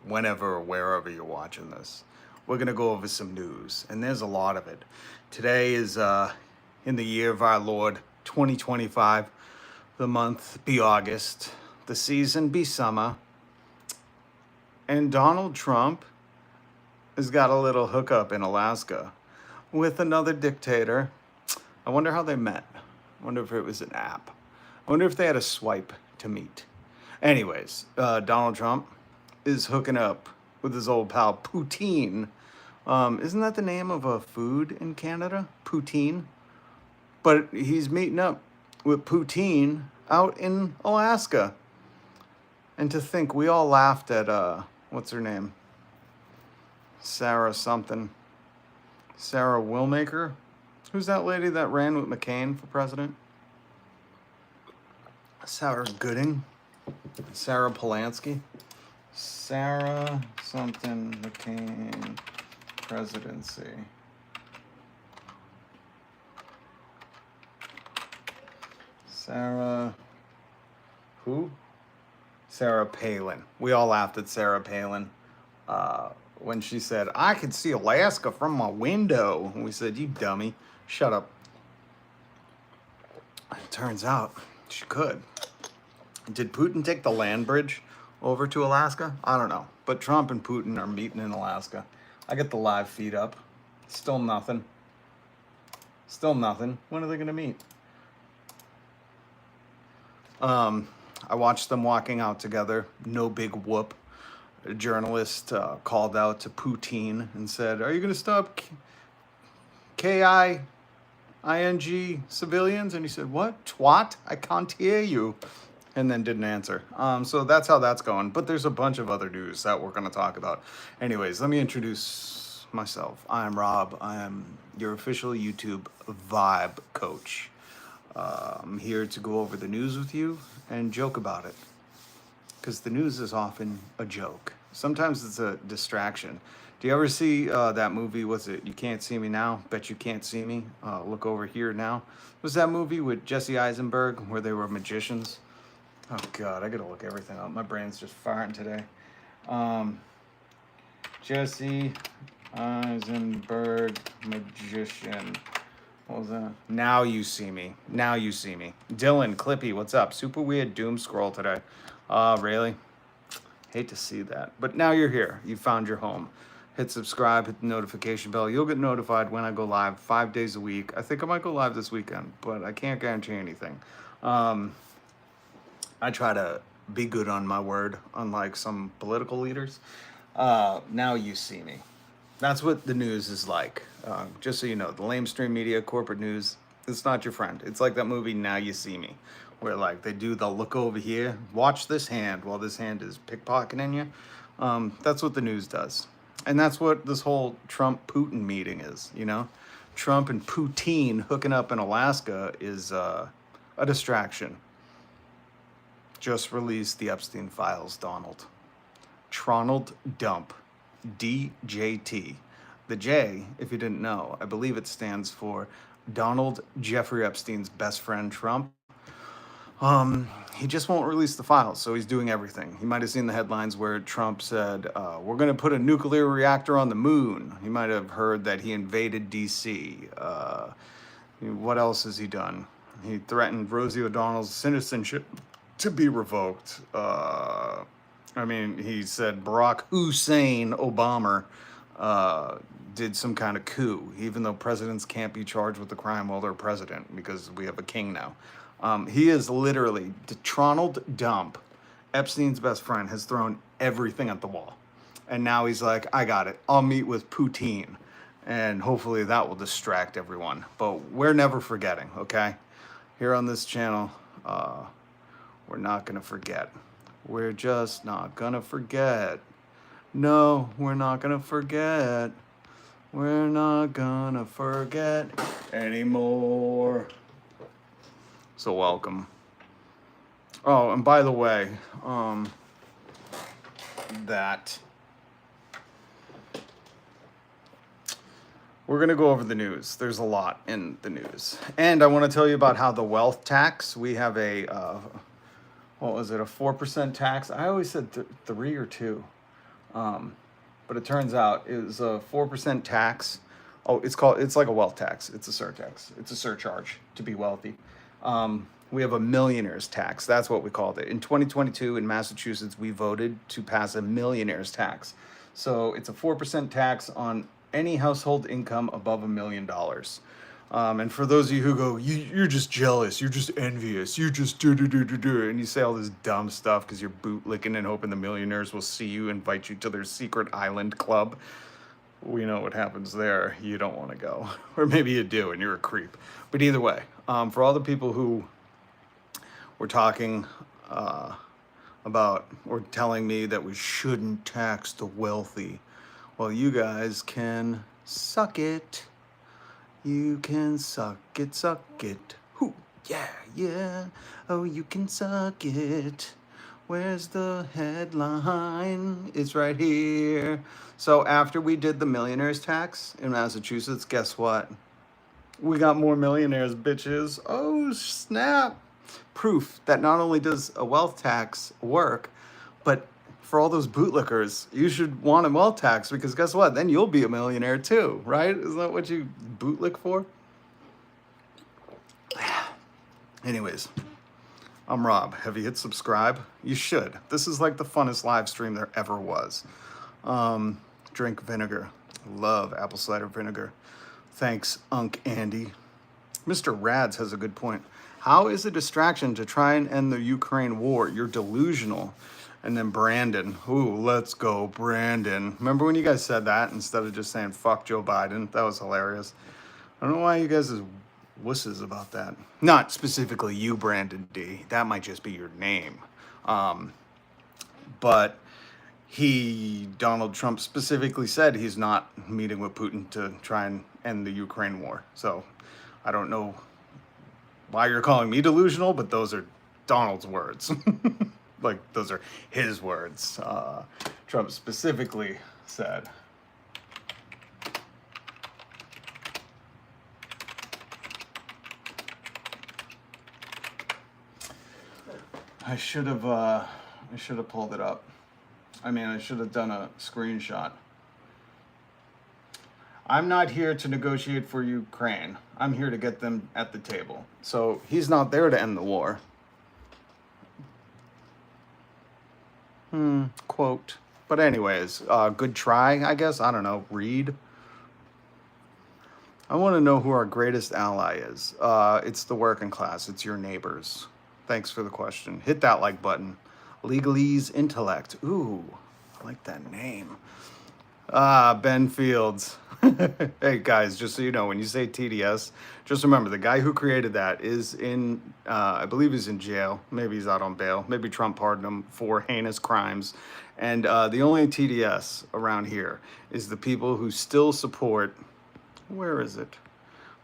whenever or wherever you're watching this. We're going to go over some news, and there's a lot of it. Today is in the year of our Lord 2025, the month be August, the season be summer, and Donald Trump has got a little hookup in Alaska with another dictator. I wonder how they met. I wonder if it was an app. I wonder if they had a swipe to meet. Anyways, Donald Trump is hooking up with his old pal Putin. Isn't that the name of a food in Canada? Poutine? But he's meeting up with Putin out in Alaska. And to think, we all laughed at, what's her name? Sarah something. Sarah Wilmaker? Who's that lady that ran with McCain for president? Sarah Gooding? Sarah Polanski? Sarah something McCain presidency. Sarah who? Sarah Palin. We all laughed at Sarah Palin when she said, "I could see Alaska from my window." And we said, "You dummy, shut up." It turns out she could. Did Putin take the land bridge over to Alaska? I don't know. But Trump and Putin are meeting in Alaska. I get the live feed up. Still nothing. Still nothing. When are they going to meet? I watched them walking out together. No big whoop. A journalist called out to Putin and said, "Are you going to stop KIING civilians?" And he said, "What? Twat? I can't hear you." And then didn't answer. So that's how that's going. But there's a bunch of other news that we're going to talk about. Anyways, let me introduce myself. I am Rob. I am your official YouTube vibe coach. I'm here to go over the news with you and joke about it. Because the news is often a joke. Sometimes it's a distraction. Do you ever see that movie, what's it, You Can't See Me Now? Bet You Can't See Me. Look Over Here Now. Was that movie with Jesse Eisenberg where they were magicians? Oh, God, I got to look everything up. My brain's just farting today. Jesse Eisenberg, magician. What was that? Now You See Me. Now You See Me. Dylan, Clippy, what's up? Super weird doom scroll today. Really? Hate to see that. But now you're here. You found your home. Hit subscribe, hit the notification bell. You'll get notified when I go live 5 days a week. I think I might go live this weekend, but I can't guarantee anything. I try to be good on my word, unlike some political leaders. Now you see me. That's what the news is like. Just so you know, the lamestream media, corporate news, it's not your friend. It's like that movie, Now You See Me, where like they do the look over here, watch this hand while this hand is pickpocketing you. That's what the news does. And that's what this whole Trump-Putin meeting is, you know? Trump and Putin hooking up in Alaska is a distraction. Just released the Epstein files, Donald. Tronald Dump. DJT. The J, if you didn't know, I believe it stands for Donald Jeffrey Epstein's best friend, Trump. He just won't release the files, so he's doing everything. He might have seen the headlines where Trump said, we're going to put a nuclear reactor on the moon. He might have heard that he invaded D.C. What else has he done? He threatened Rosie O'Donnell's citizenship to be revoked. He said Barack Hussein Obama did some kind of coup, even though presidents can't be charged with the crime while they're president because we have a king now. He is literally, Tronald Dump, Epstein's best friend, has thrown everything at the wall. And now he's like, I got it. I'll meet with Putin. And hopefully that will distract everyone. But we're never forgetting, okay? Here on this channel, we're not going to forget. We're just not going to forget. No, we're not going to forget. We're not going to forget anymore. So welcome. Oh, and by the way, that we're going to go over the news. There's a lot in the news. And I want to tell you about how the wealth tax, we have a, what was it, a 4% tax? I always said 3 or 2. But it turns out it was a 4% tax. Oh, it's like a wealth tax. It's a surtax. It's a surcharge to be wealthy. We have a millionaire's tax. That's what we called it. In 2022 in Massachusetts, we voted to pass a millionaire's tax. So it's a 4% tax on any household income above $1 million. And for those of you who go, you're just jealous, you're just envious, you just do, and you say all this dumb stuff because you're bootlicking and hoping the millionaires will see you, invite you to their secret island club. We know what happens there. You don't want to go. Or maybe you do and you're a creep. But either way, for all the people who were talking about or telling me that we shouldn't tax the wealthy, well, you guys can suck it. You can suck it, suck it. Hoo, yeah, yeah. Oh, you can suck it. Where's the headline? It's right here. So after we did the millionaires tax in Massachusetts, guess what? We got more millionaires, bitches. Oh, snap. Proof that not only does a wealth tax work, but for all those bootlickers, you should want a wealth tax because guess what? Then you'll be a millionaire too, right? Isn't that what you bootlick for? Anyways, I'm Rob. Have you hit subscribe? You should. This is like the funnest live stream there ever was. Drink vinegar. Love apple cider vinegar. Thanks, Unc Andy. Mr. Rads has a good point. How is a distraction to try and end the Ukraine war? You're delusional. And then Brandon. Ooh, let's go, Brandon. Remember when you guys said that instead of just saying fuck Joe Biden? That was hilarious. I don't know why you guys are wusses about that. Not specifically you, Brandon D. That might just be your name. But Donald Trump specifically said he's not meeting with Putin to try and end the Ukraine war. So I don't know why you're calling me delusional, but those are Donald's words. Like, those are his words. Trump specifically said. I should have pulled it up. I mean, I should have done a screenshot. I'm not here to negotiate for Ukraine. I'm here to get them at the table. So he's not there to end the war. Quote. But anyways, good try, I guess. I don't know. Read. I want to know who our greatest ally is. It's the working class. It's your neighbors. Thanks for the question. Hit that like button. Legalese Intellect. Ooh, I like that name. Ben Fields. Hey guys, just so you know, when you say TDS, just remember the guy who created that is in, I believe he's in jail. Maybe he's out on bail. Maybe Trump pardoned him for heinous crimes. And the only TDS around here is the people who still support, where is it?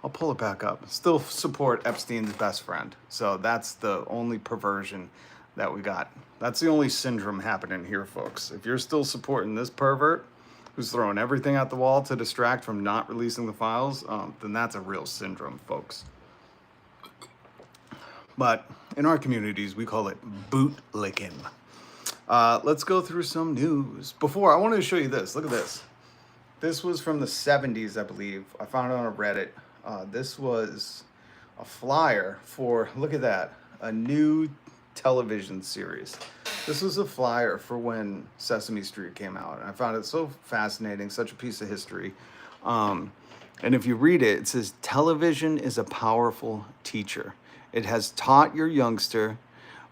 I'll pull it back up. Still support Epstein's best friend. So that's the only perversion that we got. That's the only syndrome happening here, folks. If you're still supporting this pervert, who's throwing everything at the wall to distract from not releasing the files, then that's a real syndrome, folks. But in our communities, we call it bootlicking. Let's go through some news. Before, I wanted to show you this. Look at this. This was from the 70s, I believe. I found it on a Reddit. This was a flyer for, look at that, a new television series. This was a flyer for when Sesame Street came out. And I found it so fascinating, such a piece of history. And if you read it, it says, television is a powerful teacher. It has taught your youngster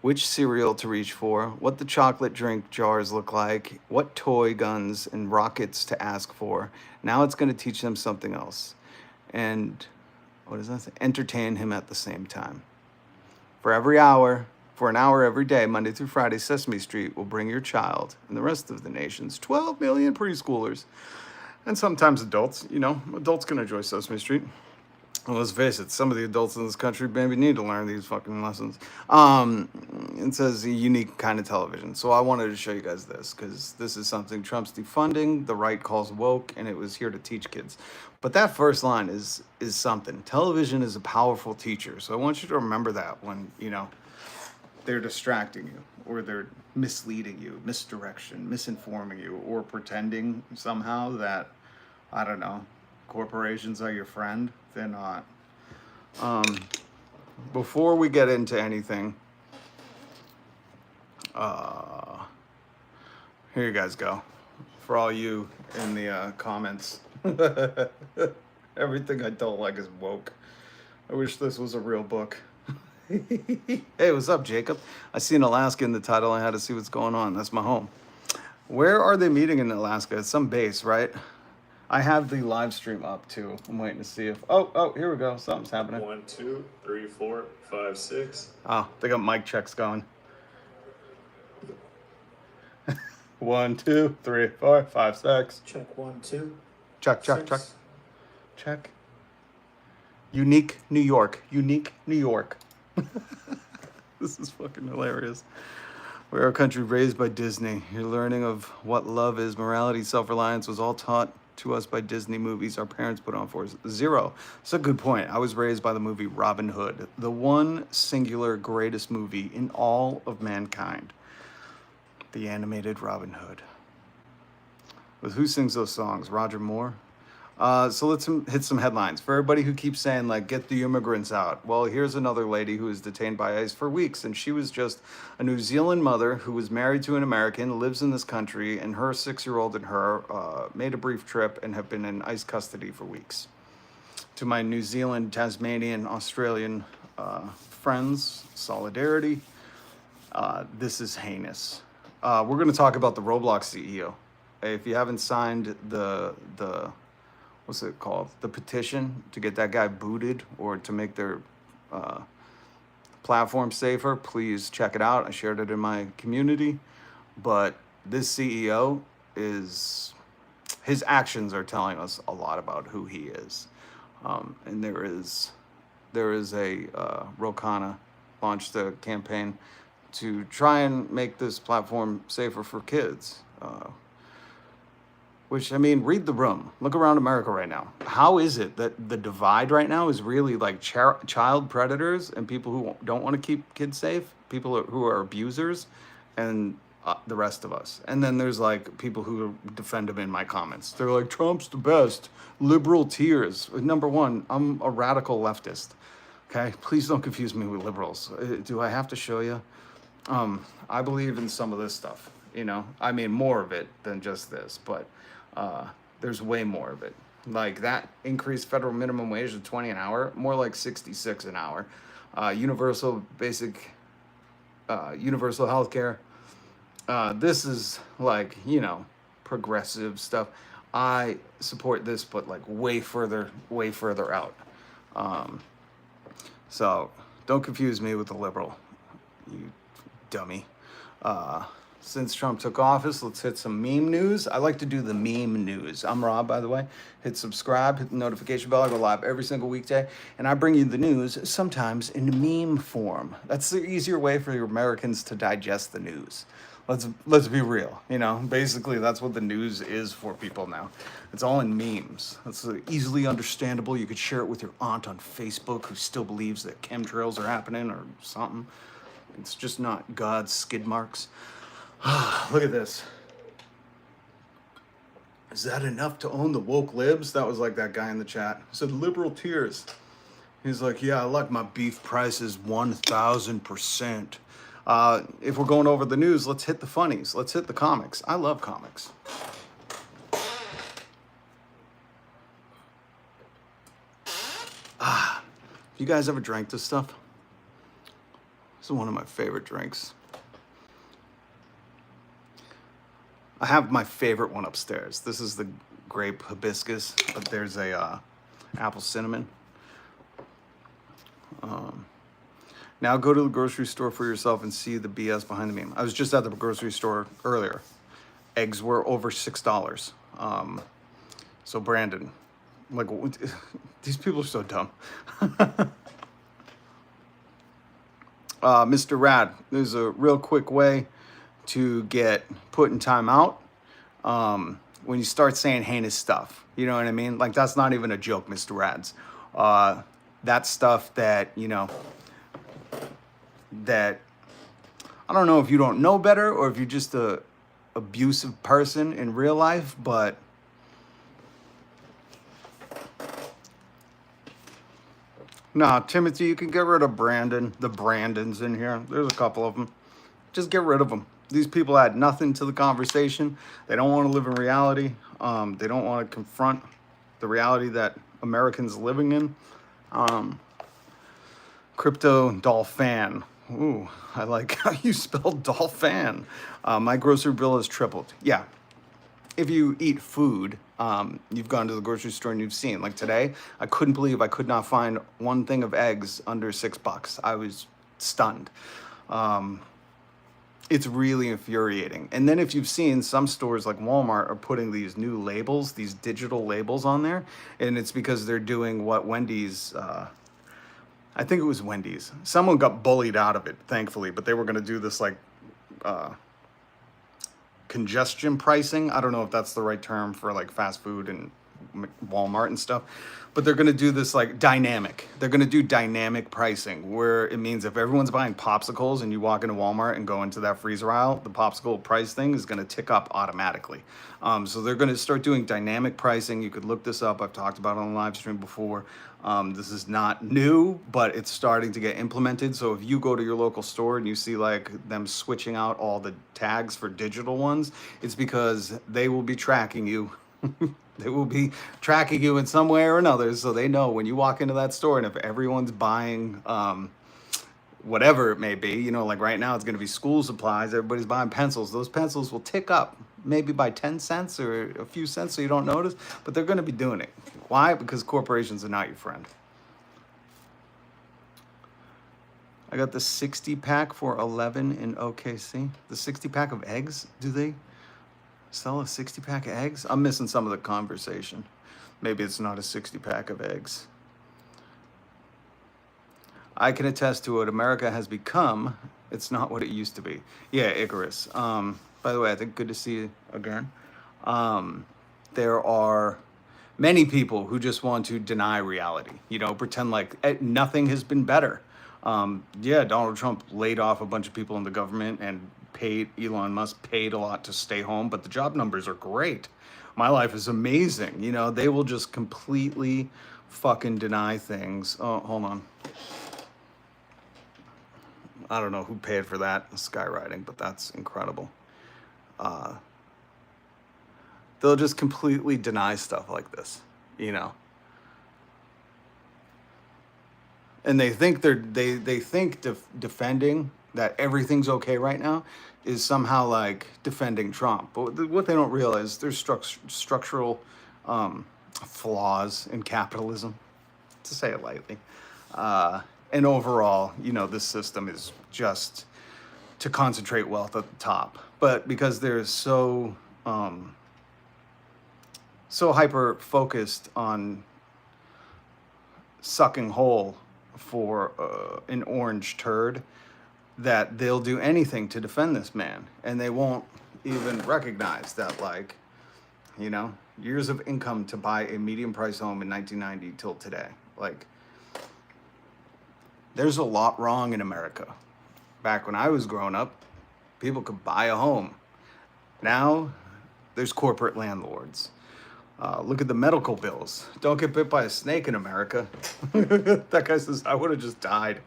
which cereal to reach for, what the chocolate drink jars look like, what toy guns and rockets to ask for. Now it's going to teach them something else. And what does that say? Entertain him at the same time. For an hour every day, Monday through Friday, Sesame Street will bring your child and the rest of the nation's 12 million preschoolers and sometimes adults. You know, adults can enjoy Sesame Street. Well, let's face it, some of the adults in this country maybe need to learn these fucking lessons. It says a unique kind of television. So I wanted to show you guys this because this is something Trump's defunding, the right calls woke, and it was here to teach kids. But that first line is something. Television is a powerful teacher. So I want you to remember that when, you know, they're distracting you, or they're misleading you, misdirection, misinforming you, or pretending somehow that, I don't know, corporations are your friend. They're not. Before we get into anything, here you guys go. For all you in the comments, everything I don't like is woke. I wish this was a real book. Hey, what's up, Jacob? I see an Alaska in the title. I had to see what's going on. That's my home. Where are they meeting in Alaska? It's some base, right? I have the live stream up too. I'm waiting to see if. Oh, here we go. Something's happening. 1, 2, 3, 4, 5, 6. Oh, they got mic checks going. 1, 2, 3, 4, 5, 6. Check 1, 2. Check. Check. Unique New York. This is fucking hilarious. We are a country raised by Disney. Your learning of what love is, morality, self-reliance was all taught to us by Disney movies our parents put on for us. Zero. It's a good point. I was raised by the movie Robin Hood, the one singular greatest movie in all of mankind. The animated Robin Hood. But who sings those songs? Roger Moore? So let's hit some headlines. For everybody who keeps saying, like, get the immigrants out. Well, here's another lady who was detained by ICE for weeks, and she was just a New Zealand mother who was married to an American, lives in this country, and her 6-year-old and her made a brief trip and have been in ICE custody for weeks. To my New Zealand, Tasmanian, Australian friends, solidarity. This is heinous. We're going to talk about the Roblox CEO. If you haven't signed the what's it called? The petition to get that guy booted or to make their platform safer, please check it out. I shared it in my community. But this CEO his actions are telling us a lot about who he is. And there is a Rokana launched a campaign to try and make this platform safer for kids. Which, I mean, read the room. Look around America right now. How is it that the divide right now is really like child predators and people who don't want to keep kids safe, people who are abusers, and the rest of us? And then there's like people who defend him in my comments. They're like, Trump's the best. Liberal tears. Number one, I'm a radical leftist. Okay? Please don't confuse me with liberals. Do I have to show you? I believe in some of this stuff. You know? I mean, more of it than just this, but there's way more of it. Like that increased federal minimum wage to 20 an hour, more like 66 an hour. Universal health care. This is like, you know, progressive stuff. I support this, but like way further out. So don't confuse me with the liberal, you dummy. Since Trump took office, let's hit some meme news. I like to do the meme news. I'm Rob, by the way. Hit subscribe, hit the notification bell. I go live every single weekday, and I bring you the news, sometimes in meme form. That's the easier way for your Americans to digest the news. Let's be real. You know, basically that's what the news is for people now. It's all in memes. It's easily understandable. You could share it with your aunt on Facebook who still believes that chemtrails are happening or something. It's just not God's skid marks. Look at this. Is that enough to own the woke libs? That was like that guy in the chat. Said liberal tears. He's like, yeah, I like my beef prices 1,000%. If we're going over the news, let's hit the funnies. Let's hit the comics. I love comics. You guys ever drank this stuff? This is one of my favorite drinks. I have my favorite one upstairs. This is the grape hibiscus, but there's a apple cinnamon. Now go to the grocery store for yourself and see the BS behind the meme. I was just at the grocery store earlier. Eggs were over $6. So Brandon, like, these people are so dumb. Mr. Rad, there's a real quick way to get put in timeout when you start saying heinous stuff. You know what I mean? Like, that's not even a joke, Mr. Rads. That's stuff that, you know, that I don't know if you don't know better or if you're just a abusive person in real life, but nah, Timothy, you can get rid of Brandon. The Brandons in here. There's a couple of them. Just get rid of them. These people add nothing to the conversation. They don't want to live in reality. They don't want to confront the reality that Americans are living in. Crypto Dolphin. Ooh, I like how you spelled Dolphin. My grocery bill has tripled. Yeah. If you eat food, you've gone to the grocery store and you've seen. Like today, I couldn't believe I could not find one thing of eggs under $6. I was stunned. It's really infuriating. And then if you've seen, some stores like Walmart are putting these new labels, these digital labels on there, and it's because they're doing what Wendy's, I think it was Wendy's. Someone got bullied out of it, thankfully, but they were going to do this like congestion pricing. I don't know if that's the right term for like fast food and Walmart and stuff, but they're going to do this like dynamic. They're going to do dynamic pricing where it means if everyone's buying popsicles and you walk into Walmart and go into that freezer aisle, the popsicle price thing is going to tick up automatically. So they're going to start doing dynamic pricing. You could look this up. I've talked about it on the live stream before. This is not new, but it's starting to get implemented. So if you go to your local store and you see like them switching out all the tags for digital ones, it's because they will be tracking you. They will be tracking you in some way or another, so they know when you walk into that store, and if everyone's buying whatever it may be, you know, like right now it's going to be school supplies, everybody's buying pencils, those pencils will tick up maybe by 10 cents or a few cents so you don't notice, but they're going to be doing it. Why? Because corporations are not your friend. I got the 60 pack for 11 in OKC. The 60 pack of eggs, do they sell a 60 pack of eggs? I'm missing some of the conversation. Maybe it's not a 60 pack of eggs. I can attest to what America has become. It's not what it used to be. Yeah, Icarus. By the way, I think good to see you again. There are many people who just want to deny reality, you know, pretend like nothing has been better. Yeah, Donald Trump laid off a bunch of people in the government and Elon Musk paid a lot to stay home, but the job numbers are great. My life is amazing. You know, they will just completely fucking deny things. Oh, hold on. I don't know who paid for that skywriting, but that's incredible. They'll just completely deny stuff like this, you know. And they think they think defending that everything's okay right now is somehow like defending Trump. But what they don't realize, there's structural flaws in capitalism, to say it lightly. And overall, you know, this system is just to concentrate wealth at the top. But because they're so hyper focused on sucking whole for an orange turd, that they'll do anything to defend this man, and they won't even recognize that, like, you know, years of income to buy a medium price home in 1990 till today. Like, there's a lot wrong in America. Back when I was growing up, people could buy a home. Now, there's corporate landlords. Look at the medical bills. Don't get bit by a snake in America. That guy says, I would have just died.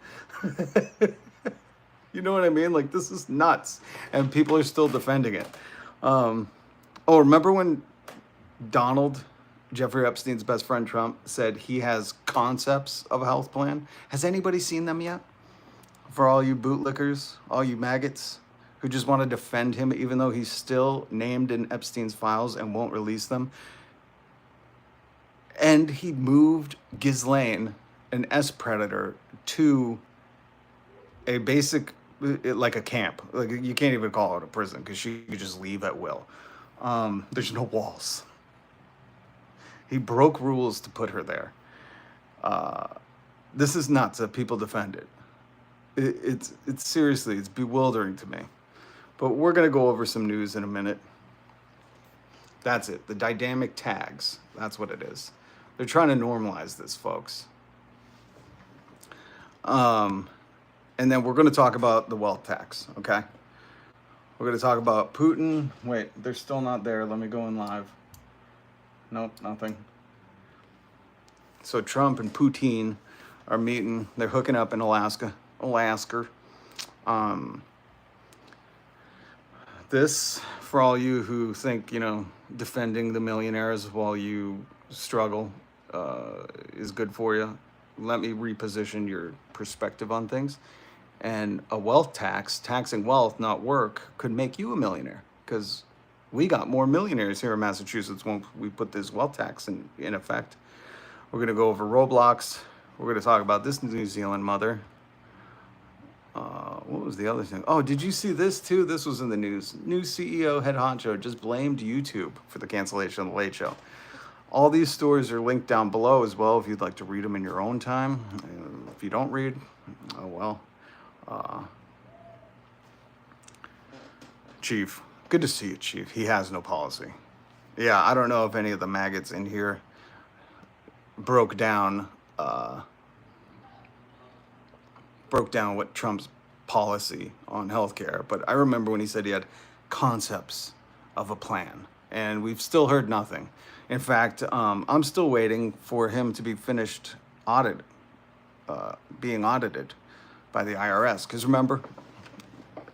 You know what I mean? Like, this is nuts. And people are still defending it. Remember when Jeffrey Epstein's best friend Trump, said he has concepts of a health plan? Has anybody seen them yet? For all you bootlickers, all you maggots who just want to defend him, even though he's still named in Epstein's files and won't release them. And he moved Ghislaine, an S-predator, to a basic, like a camp. Like, you can't even call it a prison because she could just leave at will. There's no walls. He broke rules to put her there. This is nuts that people defend it. It's seriously, it's bewildering to me. But we're going to go over some news in a minute. That's it. The dynamic tags. That's what it is. They're trying to normalize this, folks. and then we're going to talk about the wealth tax, okay? We're going to talk about Putin. Wait, they're still not there. Let me go in live. Nope, nothing. So Trump and Putin are meeting. They're hooking up in Alaska. Um, this, for all you who think, defending the millionaires while you struggle is good for you, let me reposition your perspective on things. And a wealth tax, taxing wealth, not work, could make you a millionaire because we got more millionaires here in Massachusetts when we put this wealth tax in effect. We're going to go over Roblox. We're going to talk about this New Zealand mother. What was the other thing? Oh, did you see this too? This was in the news. New CEO head honcho just blamed YouTube for the cancellation of the Late Show. All these stories are linked down below as well if you'd like to read them in your own time. If you don't read, oh well. Chief, good to see you, Chief. He has no policy. Yeah, I don't know if any of the maggots in here broke down what Trump's policy on healthcare, but I remember when he said he had concepts of a plan, and we've still heard nothing. In fact, I'm still waiting for him to be finished being audited by the IRS. Because remember,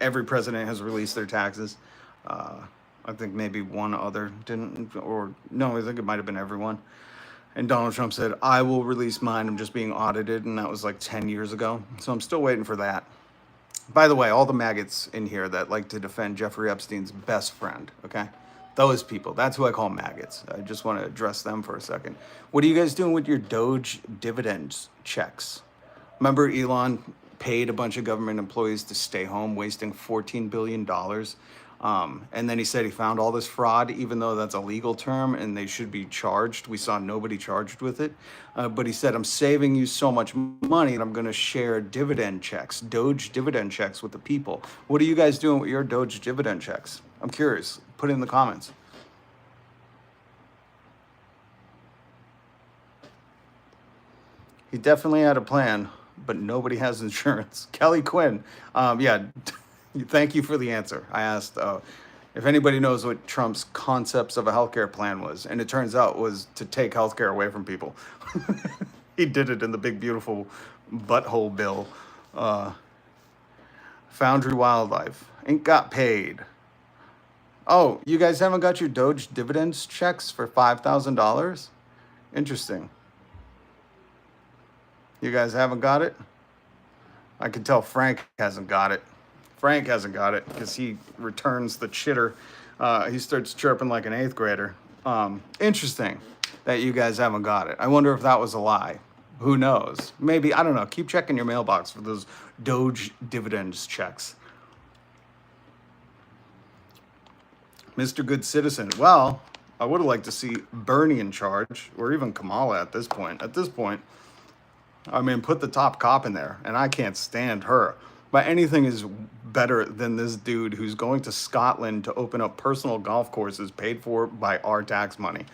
every president has released their taxes. I think maybe one other didn't, or no, I think it might have been everyone. And Donald Trump said, I will release mine, I'm just being audited, and that was like 10 years ago. So I'm still waiting for that. By the way, all the maggots in here that like to defend Jeffrey Epstein's best friend, okay? Those people, that's who I call maggots. I just want to address them for a second. What are you guys doing with your Doge dividends checks? Remember Elon paid a bunch of government employees to stay home, wasting $14 billion. And then he said he found all this fraud, even though that's a legal term and they should be charged. We saw nobody charged with it. But he said, I'm saving you so much money and I'm going to share dividend checks, Doge dividend checks with the people. What are you guys doing with your Doge dividend checks? I'm curious. Put it in the comments. He definitely had a plan, but nobody has insurance. Kelly Quinn, yeah, thank you for the answer. I asked if anybody knows what Trump's concepts of a healthcare plan was, and it turns out was to take healthcare away from people. He did it in the big, beautiful butthole bill. Foundry Wildlife ain't got paid. Oh, you guys haven't got your Doge dividends checks for $5,000? Interesting. You guys haven't got it? I can tell Frank hasn't got it. Frank hasn't got it because he returns the chitter. He starts chirping like an 8th grader. Interesting that you guys haven't got it. I wonder if that was a lie. Who knows? Maybe, I don't know. Keep checking your mailbox for those Doge dividends checks. Mr. Good Citizen. Well, I would have liked to see Bernie in charge, or even Kamala at this point. At this point, I mean, put the top cop in there, and I can't stand her. But anything is better than this dude who's going to Scotland to open up personal golf courses paid for by our tax money.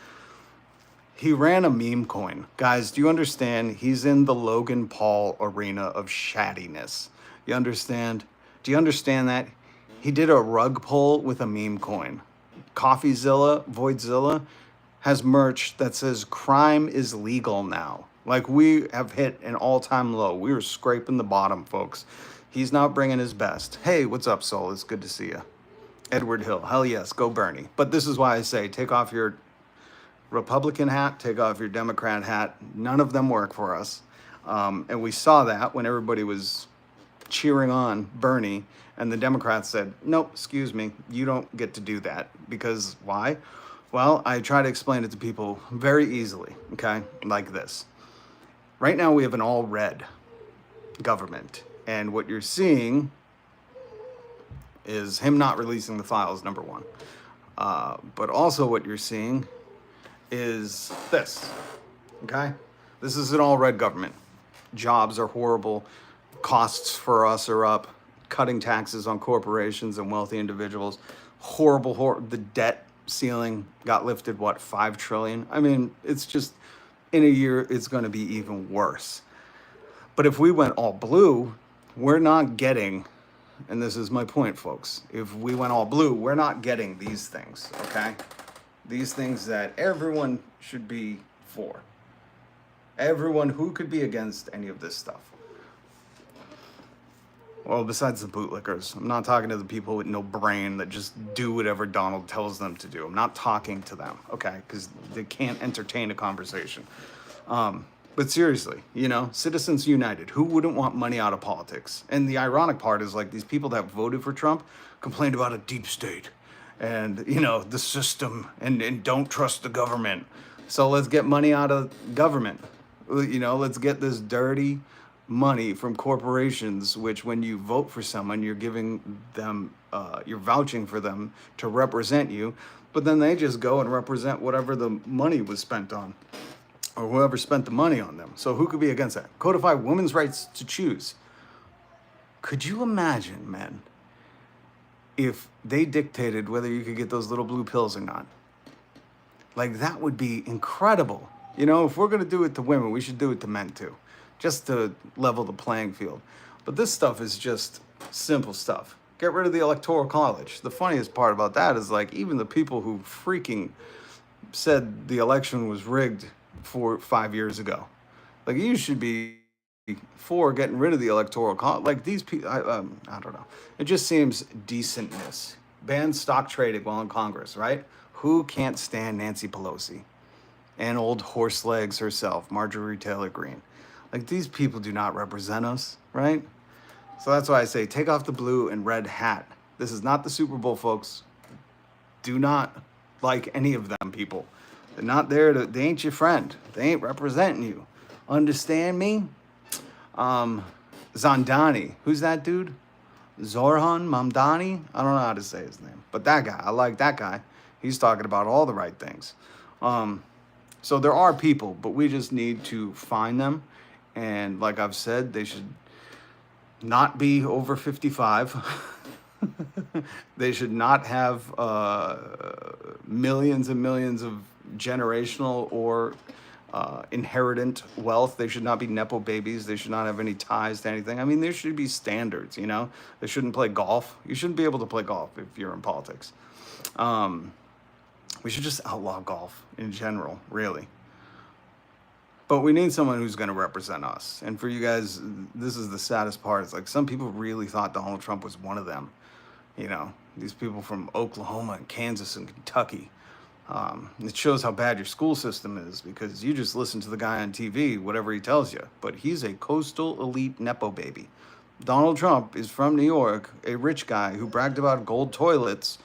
He ran a meme coin. Guys, do you understand? He's in the Logan Paul arena of shaddiness. You understand? Do you understand that? He did a rug pull with a meme coin. CoffeeZilla, Voidzilla, has merch that says crime is legal now. Like, we have hit an all-time low. We were scraping the bottom, folks. He's not bringing his best. Hey, what's up, Soul? It's good to see you. Edward Hill, hell yes, go Bernie. But this is why I say take off your Republican hat, take off your Democrat hat. None of them work for us. And we saw that when everybody was cheering on Bernie, and the Democrats said, nope, excuse me, you don't get to do that. Because why? Well, I try to explain it to people very easily, okay, like this. Right now we have an all red government, and what you're seeing is him not releasing the files, number one. But also what you're seeing is this, okay? This is an all red government. Jobs are horrible. Costs for us are up. Cutting taxes on corporations and wealthy individuals. Horrible. The debt ceiling got lifted, what, $5 trillion? I mean, it's just, in a year, it's going to be even worse. But if we went all blue, we're not getting, and this is my point, folks, if we went all blue, we're not getting these things, okay? These things that everyone should be for. Everyone who could be against any of this stuff. Well, besides the bootlickers, I'm not talking to the people with no brain that just do whatever Donald tells them to do. I'm not talking to them, okay? Because they can't entertain a conversation. But seriously, you know, Citizens United, who wouldn't want money out of politics? And the ironic part is, like, these people that voted for Trump complained about a deep state and, you know, the system and don't trust the government. So let's get money out of government. You know, let's get this dirty money from corporations, which when you vote for someone, you're giving them, you're vouching for them to represent you, but then they just go and represent whatever the money was spent on, or whoever spent the money on them. So who could be against that? Codify women's rights to choose. Could you imagine, man, if they dictated whether you could get those little blue pills or not? Like, that would be incredible. You know, if we're going to do it to women, we should do it to men too, just to level the playing field. But this stuff is just simple stuff. Get rid of the Electoral College. The funniest part about that is, like, even the people who freaking said the election was rigged 5 years ago, like, you should be for getting rid of the Electoral College. Like, these people, I don't know. It just seems decentness. Ban stock trading while in Congress, right? Who can't stand Nancy Pelosi? And old horse legs herself, Marjorie Taylor Greene. Like, these people do not represent us, right? So that's why I say take off the blue and red hat. This is not the Super Bowl, folks. Do not like any of them people. They're not there to, they ain't your friend. They ain't representing you. Understand me? Zandani. Who's that dude? Zorhan Mamdani? I don't know how to say his name. But that guy, I like that guy. He's talking about all the right things. So there are people, but we just need to find them. And like I've said, they should not be over 55. They should not have millions and millions of generational or inheritant wealth. They should not be Nepo babies. They should not have any ties to anything. I mean, there should be standards, you know? They shouldn't play golf. You shouldn't be able to play golf if you're in politics. We should just outlaw golf in general, really. But we need someone who's going to represent us. And for you guys, this is the saddest part. It's like some people really thought Donald Trump was one of them. You know, these people from Oklahoma and Kansas and Kentucky. It shows how bad your school system is because you just listen to the guy on TV, whatever he tells you. But he's a coastal elite Nepo baby. Donald Trump is from New York, a rich guy who bragged about gold toilets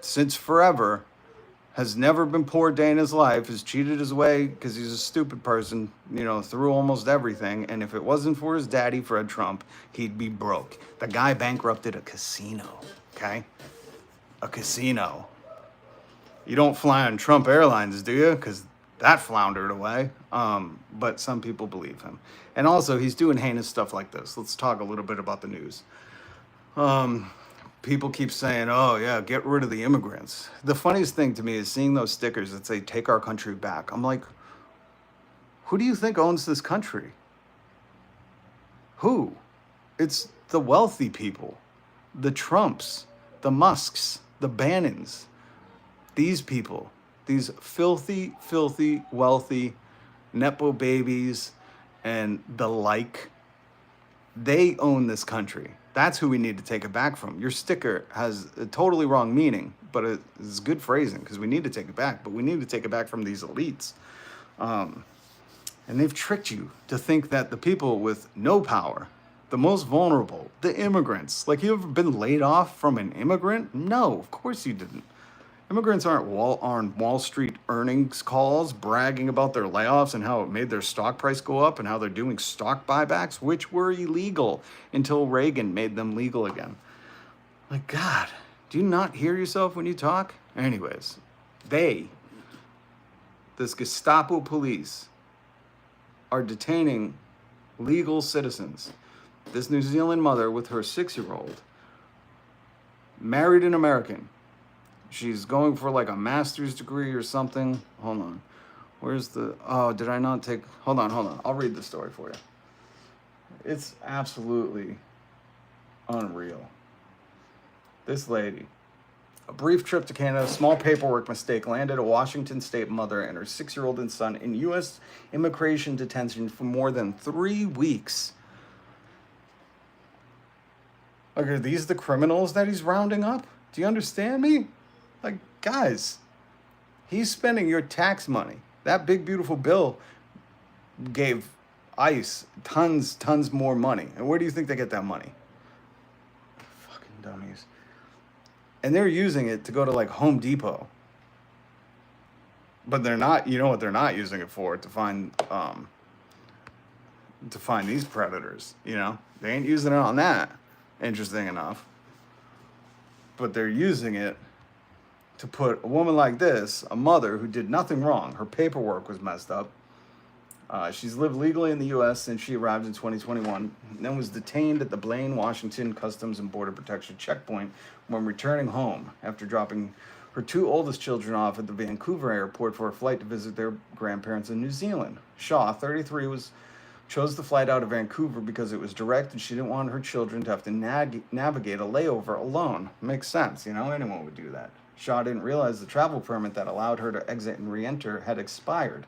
since forever, has never been poor a day in his life, has cheated his way because he's a stupid person, you know, through almost everything. And if it wasn't for his daddy, Fred Trump, he'd be broke. The guy bankrupted a casino, okay? A casino. You don't fly on Trump Airlines, do you? Because that floundered away. But some people believe him. And also, he's doing heinous stuff like this. Let's talk a little bit about the news. People keep saying, oh, yeah, get rid of the immigrants. The funniest thing to me is seeing those stickers that say, take our country back. I'm like, who do you think owns this country? Who? It's the wealthy people, the Trumps, the Musks, the Bannons. These people, these filthy, filthy, wealthy Nepo babies and the like, they own this country. That's who we need to take it back from. Your sticker has a totally wrong meaning, but it's good phrasing because we need to take it back. But we need to take it back from these elites. And they've tricked you to think that the people with no power, the most vulnerable, the immigrants, like, you ever been laid off from an immigrant? No, of course you didn't. Immigrants aren't on Wall Street earnings calls bragging about their layoffs and how it made their stock price go up and how they're doing stock buybacks, which were illegal until Reagan made them legal again. Like, God, do you not hear yourself when you talk? Anyways, this Gestapo police, are detaining legal citizens. This New Zealand mother with her 6-year-old, married an American. She's going for like a master's degree or something. Hold on. Where's the... Oh, did I not take... Hold on. I'll read the story for you. It's absolutely Unreal. This lady. A brief trip to Canada, small paperwork mistake, landed a Washington state mother and her 6-year-old son in U.S. immigration detention for more than 3 weeks. Like, are these the criminals that he's rounding up? Do you understand me? Like, guys, he's spending your tax money. That big, beautiful bill gave ICE tons more money. And where do you think they get that money? Fucking dummies. And they're using it to go to like Home Depot. But they're not, you know what they're not using it for? To find these predators, you know? They ain't using it on that, interesting enough. But they're using it to put a woman like this, a mother who did nothing wrong, her paperwork was messed up. She's lived legally in the U.S. since she arrived in 2021, and then was detained at the Blaine, Washington Customs and Border Protection checkpoint when returning home after dropping her 2 oldest children off at the Vancouver airport for a flight to visit their grandparents in New Zealand. Shaw, 33, chose the flight out of Vancouver because it was direct and she didn't want her children to have to navigate a layover alone. Makes sense, you know, anyone would do that. Shaw didn't realize the travel permit that allowed her to exit and re-enter had expired.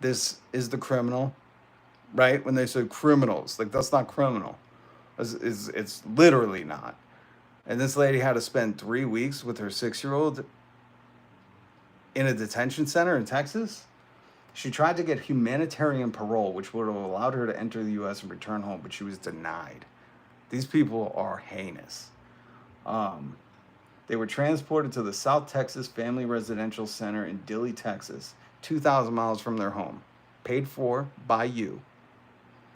This is the criminal, right? When they say criminals, like that's not criminal. It's literally not. And this lady had to spend 3 weeks with her 6-year-old in a detention center in Texas. She tried to get humanitarian parole, which would have allowed her to enter the U.S. and return home, but she was denied. These people are heinous. They were transported to the South Texas Family Residential Center in Dilley, Texas, 2,000 miles from their home, paid for by you.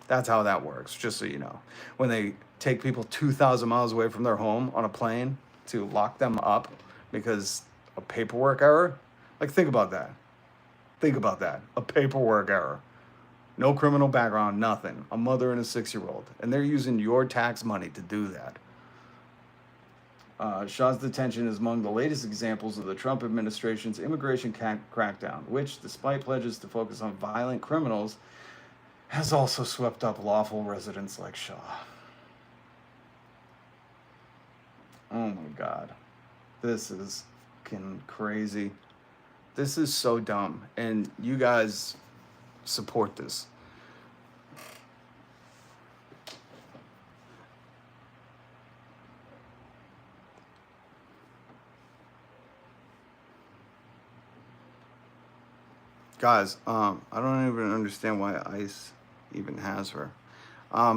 That's how that works, just so you know. When they take people 2,000 miles away from their home on a plane to lock them up because a paperwork error, like think about that. Think about that. A paperwork error. No criminal background, nothing. A mother and a 6-year-old. And they're using your tax money to do that. Shaw's detention is among the latest examples of the Trump administration's immigration crackdown, which, despite pledges to focus on violent criminals, has also swept up lawful residents like Shaw. Oh my God. This is fucking crazy. This is so dumb. And you guys support this. Guys, I don't even understand why ICE even has her.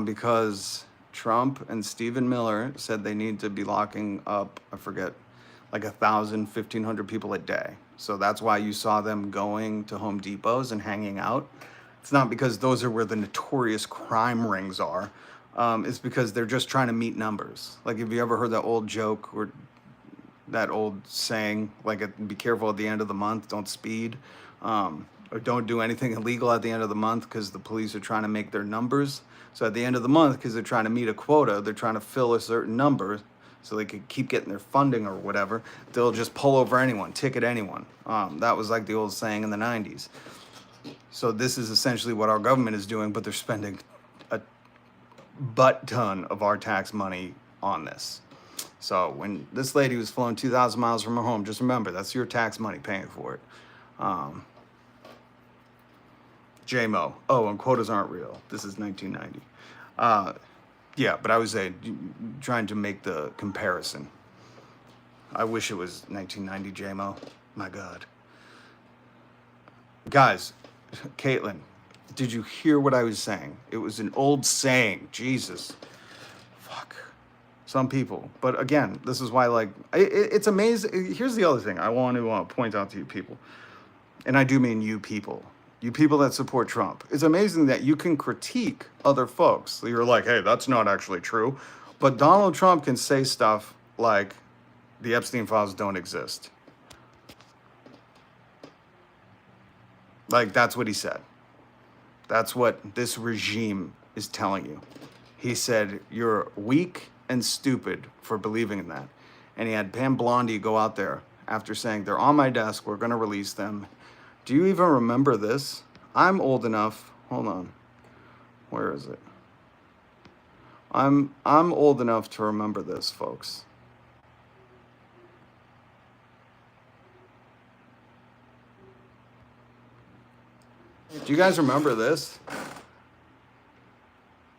Because Trump and Stephen Miller said they need to be locking up, I forget, like 1,000, 1,500 people a day. So that's why you saw them going to Home Depots and hanging out. It's not because those are where the notorious crime rings are. It's because they're just trying to meet numbers. Like, have you ever heard that old joke or that old saying, like, be careful at the end of the month, don't speed, or don't do anything illegal at the end of the month because the police are trying to make their numbers. So at the end of the month, because they're trying to meet a quota, they're trying to fill a certain number so they could keep getting their funding or whatever, they'll just pull over anyone, ticket anyone. That was like the old saying in the 90s. So this is essentially what our government is doing, but they're spending a butt ton of our tax money on this. So when this lady was flown 2,000 miles from her home, just remember, that's your tax money paying for it. JMO. Oh, and quotas aren't real. This is 1990. Yeah, but I was trying to make the comparison. I wish it was 1990 JMO. My God. Guys, Caitlin, did you hear what I was saying? It was an old saying. Jesus. Fuck. Some people. But again, this is why, like, it's amazing. Here's the other thing I want to point out to you people. And I do mean you people. You people that support Trump. It's amazing that you can critique other folks. So you're like, hey, that's not actually true. But Donald Trump can say stuff like the Epstein files don't exist. Like, that's what he said. That's what this regime is telling you. He said, you're weak and stupid for believing in that. And he had Pam Blondie go out there after saying, they're on my desk, we're going to release them. Do you even remember this? I'm old enough. Hold on. Where is it? I'm old enough to remember this, folks. Do you guys remember this?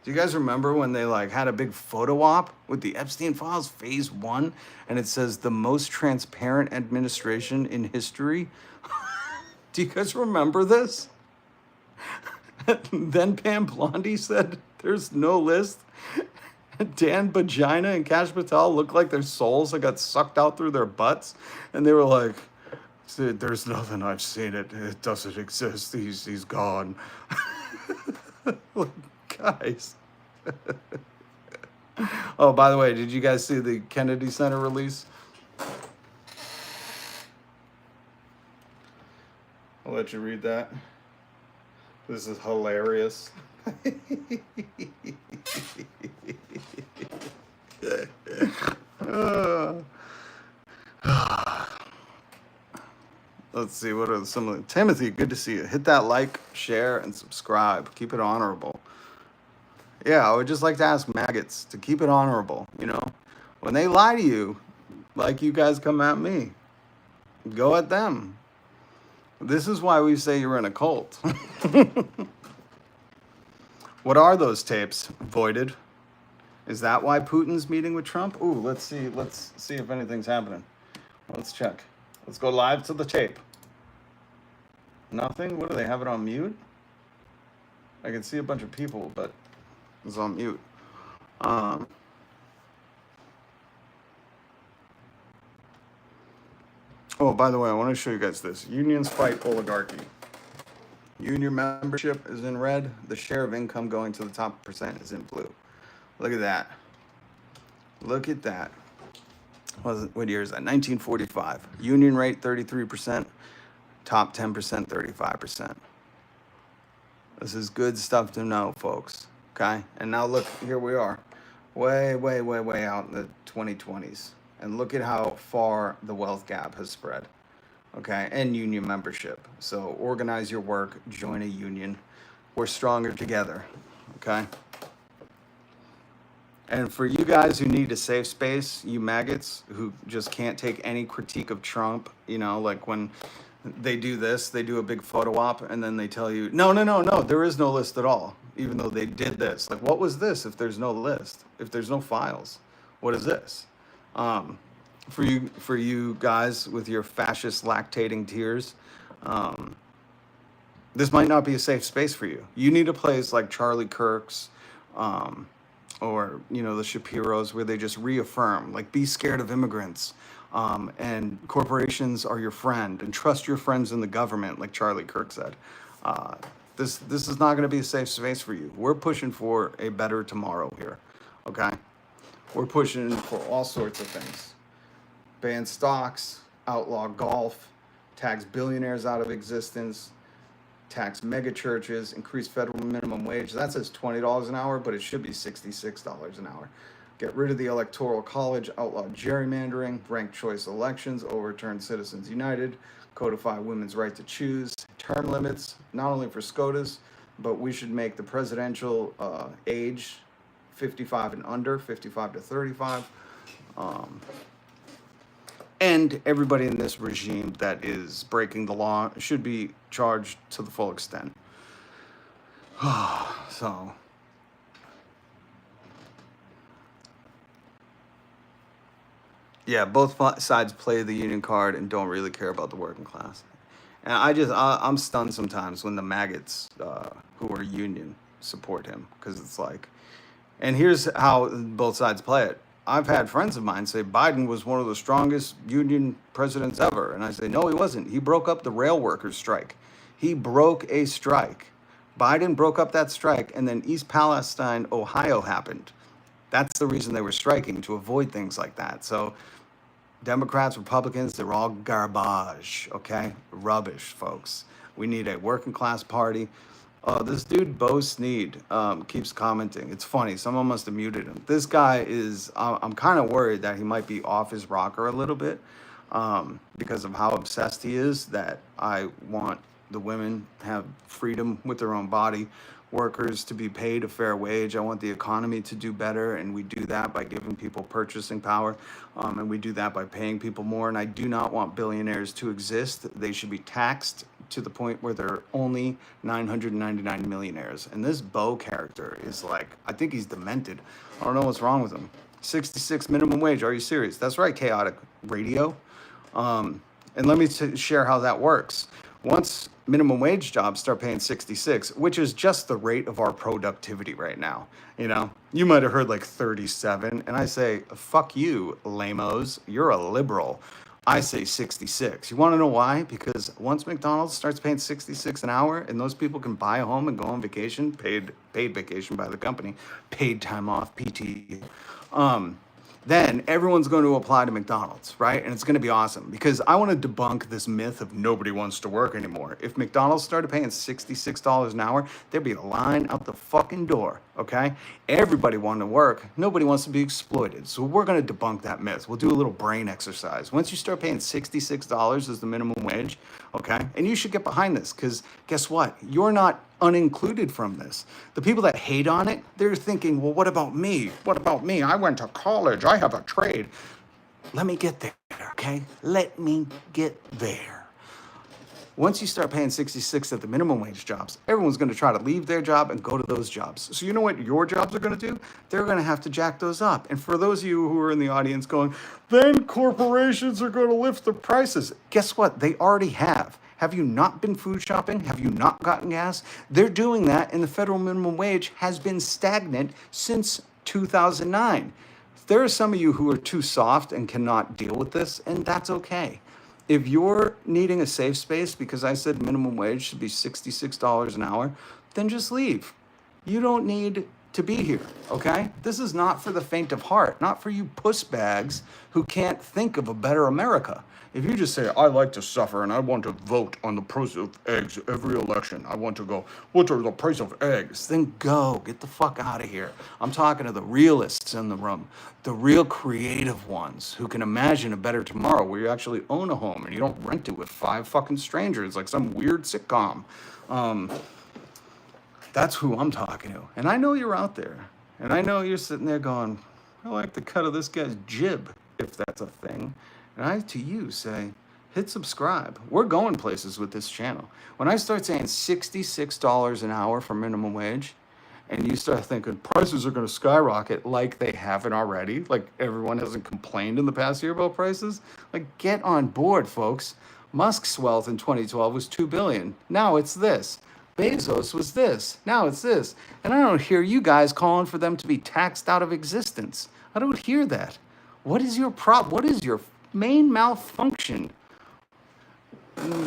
Do you guys remember when they like had a big photo op with the Epstein files phase 1 and it says the most transparent administration in history? Do you guys remember this? Then Pam Blondie said there's no list. Dan Vagina and Cash Patel look like their souls that got sucked out through their butts. And they were like, there's nothing, I've seen it. It doesn't exist. He's gone. Like, guys. Oh, by the way, did you guys see the Kennedy Center release? I'll let you read that. This is hilarious. Let's see, what are some of the... Timothy, good to see you. Hit that like, share, and subscribe. Keep it honorable. Yeah, I would just like to ask maggots to keep it honorable, you know? When they lie to you, like you guys come at me, go at them. This is why we say you're in a cult. What are those tapes? Voided. Is that why Putin's meeting with Trump? Ooh, let's see. Let's see if anything's happening. Let's check. Let's go live to the tape. Nothing? What do they have it on mute? I can see a bunch of people, but it's on mute. Oh, by the way, I want to show you guys this. Unions fight oligarchy. Union membership is in red. The share of income going to the top percent is in blue. Look at that. Look at that. What year is that? 1945. Union rate 33%. Top 10%, 35%. This is good stuff to know, folks. Okay? And now look, here we are. Way out in the 2020s. And look at how far the wealth gap has spread. Okay? And union membership. So organize your work, join a union. We're stronger together. Okay? And for you guys who need a safe space, you maggots who just can't take any critique of Trump, you know, like when they do this, they do a big photo op and then they tell you, no, there is no list at all, even though they did this. Like, what was this if there's no list? If there's no files? What is this? For you guys with your fascist lactating tears, this might not be a safe space for you. You need a place like Charlie Kirk's, or, you know, the Shapiros, where they just reaffirm, like, be scared of immigrants, and corporations are your friend, and trust your friends in the government, like Charlie Kirk said. This is not going to be a safe space for you. We're pushing for a better tomorrow here, okay? We're pushing for all sorts of things. Ban stocks, outlaw golf, tax billionaires out of existence, tax mega churches, increase federal minimum wage. That says $20 an hour, but it should be $66 an hour. Get rid of the Electoral College, outlaw gerrymandering, ranked choice elections, overturn Citizens United, codify women's right to choose, term limits, not only for SCOTUS, but we should make the presidential age 55 and under, 55 to 35. And everybody in this regime that is breaking the law should be charged to the full extent. So, yeah, both sides play the union card and don't really care about the working class. And I'm stunned sometimes when the maggots who are union support him, because it's like, and here's how both sides play it. I've had friends of mine say Biden was one of the strongest union presidents ever. And I say, no, he wasn't. He broke up the rail workers' strike. He broke a strike. Biden broke up that strike, and then East Palestine, Ohio happened. That's the reason they were striking, to avoid things like that. So Democrats, Republicans, they're all garbage, okay? Rubbish, folks. We need a working class party. This dude, Bo Sneed, keeps commenting. It's funny. Someone must have muted him. This guy is, I'm kind of worried that he might be off his rocker a little bit, because of how obsessed he is, that I want the women have freedom with their own body, workers to be paid a fair wage. I want the economy to do better, and we do that by giving people purchasing power, and we do that by paying people more. And I do not want billionaires to exist. They should be taxed to the point where there are only 999 millionaires. And this Bo character is like, I think he's demented. I don't know what's wrong with him. 66 minimum wage. Are you serious? That's right, chaotic radio. And let me share how that works. Once minimum wage jobs start paying 66, which is just the rate of our productivity right now. You know, you might have heard like 37, and I say, fuck you, lamos. You're a liberal. I say 66. You want to know why? Because once McDonald's starts paying 66 an hour, and those people can buy a home and go on vacation, paid vacation by the company, paid time off, PT. Then everyone's going to apply to McDonald's, right? And it's going to be awesome because I want to debunk this myth of nobody wants to work anymore. If McDonald's started paying $66 an hour, there'd be a line out the fucking door, okay? Everybody wanted to work. Nobody wants to be exploited. So we're going to debunk that myth. We'll do a little brain exercise. Once you start paying $66 as the minimum wage, okay? And you should get behind this because guess what? You're not unincluded from this. The people that hate on it, they're thinking, well, what about me? What about me? I went to college. I have a trade. Let me get there, okay? Let me get there. Once you start paying 66 at the minimum wage jobs, everyone's going to try to leave their job and go to those jobs. So you know what your jobs are going to do? They're going to have to jack those up. And for those of you who are in the audience going, then corporations are going to lift the prices. Guess what? They already have. Have you not been food shopping? Have you not gotten gas? They're doing that, and the federal minimum wage has been stagnant since 2009. There are some of you who are too soft and cannot deal with this, and that's okay. If you're needing a safe space because I said minimum wage should be $66 an hour, then just leave. You don't need to be here, okay? This is not for the faint of heart, not for you puss bags who can't think of a better America. If you just say, I like to suffer and I want to vote on the price of eggs every election, I want to go, what are the price of eggs? Then go, get the fuck out of here. I'm talking to the realists in the room, the real creative ones who can imagine a better tomorrow where you actually own a home and you don't rent it with 5 fucking strangers like some weird sitcom. That's who I'm talking to. And I know you're out there. And I know you're sitting there going, I like the cut of this guy's jib, if that's a thing. And I, to you, say, hit subscribe. We're going places with this channel. When I start saying $66 an hour for minimum wage, and you start thinking prices are going to skyrocket like they haven't already, like everyone hasn't complained in the past year about prices, like get on board, folks. Musk's wealth in 2012 was $2 billion. Now it's this. Bezos was this. Now it's this. And I don't hear you guys calling for them to be taxed out of existence. I don't hear that. What is your problem? What is your main malfunction?